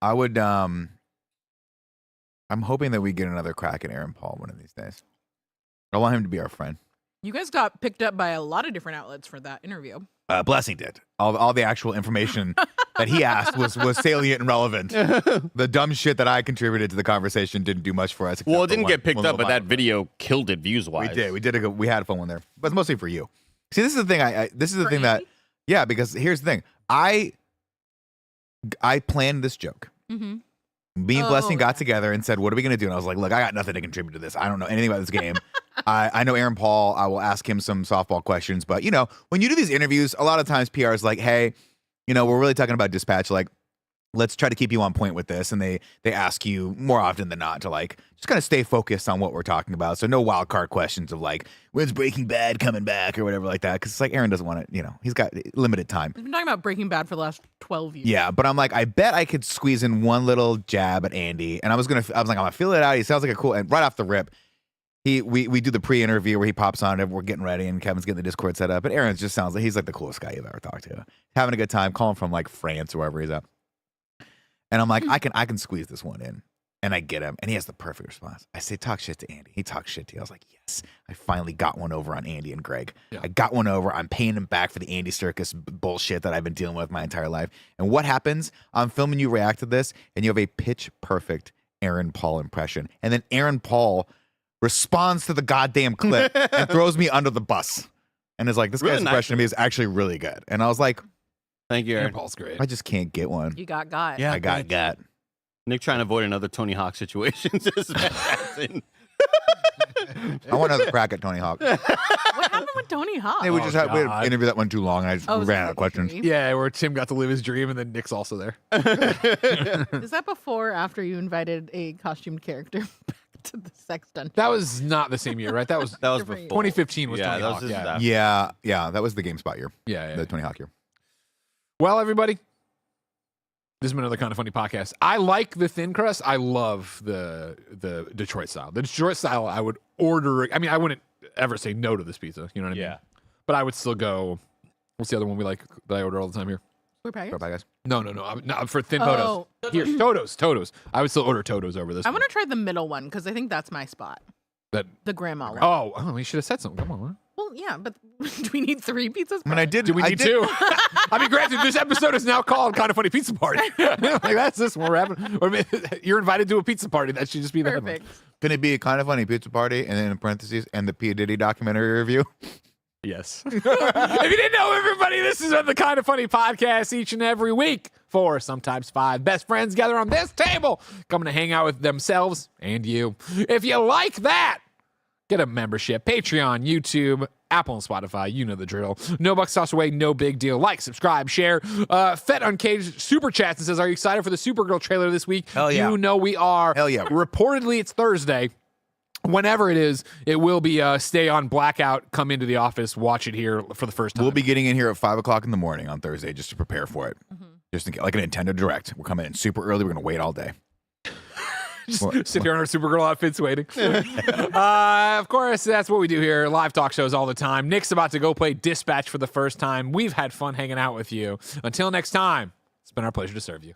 I would. I'm hoping that we get another crack at Aaron Paul one of these days. I want him to be our friend. You guys got picked up by a lot of different outlets for that interview. Blessing did. All the actual information that he asked was salient and relevant. The dumb shit that I contributed to the conversation didn't do much for us. Well, it except for didn't get picked one up, but little that vibe. video killed it views-wise. We did. We had a fun one there, but it's mostly for you. See, this is the thing. This is the For thing that. Andy? Yeah, because here's the thing. I planned this joke. Mm-hmm. Me and Blessing got yeah. together and said, "What are we gonna do?" And I was like, "Look, I got nothing to contribute to this. I don't know anything about this game. I know Aaron Paul. I will ask him some softball questions. But you know, when you do these interviews, a lot of times PR is like, hey, you know, we're really talking about Dispatch. Like, let's try to keep you on point with this. And they ask you more often than not to like just kind of stay focused on what we're talking about. So no wild card questions of like, when's Breaking Bad coming back or whatever like that. Because it's like Aaron doesn't want to. You know, he's got limited time. We've been talking about Breaking Bad for the last 12 years. Yeah, but I'm like, I bet I could squeeze in one little jab at Andy, and I was like, I'm gonna feel it out. He sounds like a cool, and right off the rip, we do the pre-interview where he pops on, and we're getting ready, and Kevin's getting the Discord set up, and Aaron just sounds like he's like the coolest guy you've ever talked to, having a good time, calling from like France or wherever he's at, and I'm like, I can squeeze this one in, and I get him, and he has the perfect response. I say, talk shit to Andy. He talks shit to you. I was like, yes, I finally got one over on Andy and Greg. Yeah. I got one over. I'm paying him back for the Andy Circus bullshit that I've been dealing with my entire life. And what happens? I'm filming you react to this, and you have a pitch perfect Aaron Paul impression. And then Aaron Paul responds to the goddamn clip and throws me under the bus. And is like, this Really guy's nice. impression of me is actually really good. And I was like, Thank you, Aaron Aaron. Paul's great. I just can't get one. You got. Yeah, I got. Nick trying to avoid another Tony Hawk situation. I want another crack at Tony Hawk. What happened with Tony Hawk? Hey, we just had we God. interviewed that one too long, and I just Oh, was ran that out of questions. dream? Yeah, where Tim got to live his dream, and then Nick's also there. Is that before or after you invited a costumed character back to the sex dungeon? That was not the same year, right? That was That was Different before. 2015 was Yeah, Tony that was Hawk. just Yeah. after. Yeah, that was the GameSpot year, Yeah, yeah. the Tony Hawk year. Well, everybody, this has been another Kind of Funny podcast. I like the thin crust. I love the Detroit style. The Detroit style, I would order. I mean, I wouldn't ever say no to this pizza. You know what I mean? Yeah. But I would still go. What's the other one we like that I order all the time here? We're packaged? Bye, guys. No, for thin Oh. Totos. Here, Totos. I would still order Totos over this. I one. want to try the middle one because I think that's my spot. That. The grandma one. Oh, we should have said something. Come on. Huh? Well, yeah, but do we need 3 pizzas? I mean, I did. Do we need two? I mean, granted, this episode is now called Kind of Funny Pizza Party. Like that's this one we're having. Or maybe you're invited to a pizza party. That should just be the headline. Perfect. Can it be a Kind of Funny pizza party, and then in parentheses, and the P. Diddy documentary review? Yes. If you didn't know, everybody, this is the Kind of Funny podcast each and every week. 4, sometimes 5 best friends gather on this table, coming to hang out with themselves and you. If you like that, get a membership. Patreon, YouTube, Apple, and Spotify. You know the drill. No bucks tossed away. No big deal. Like, subscribe, share. Fett Uncaged super chats and says, are you excited for the Supergirl trailer this week? Hell yeah. You know we are. Hell yeah. Reportedly, it's Thursday. whenever it is, it will be stay on blackout, come into the office, watch it here for the first time. We'll be getting in here at 5 o'clock in the morning on Thursday just to prepare for it. Just in case, like a Nintendo Direct. We're coming in super early. We're going to wait all day. Just sit here in our Supergirl outfits waiting. Of course, that's what we do here. Live talk shows all the time. Nick's about to go play Dispatch for the first time. We've had fun hanging out with you. Until next time, it's been our pleasure to serve you.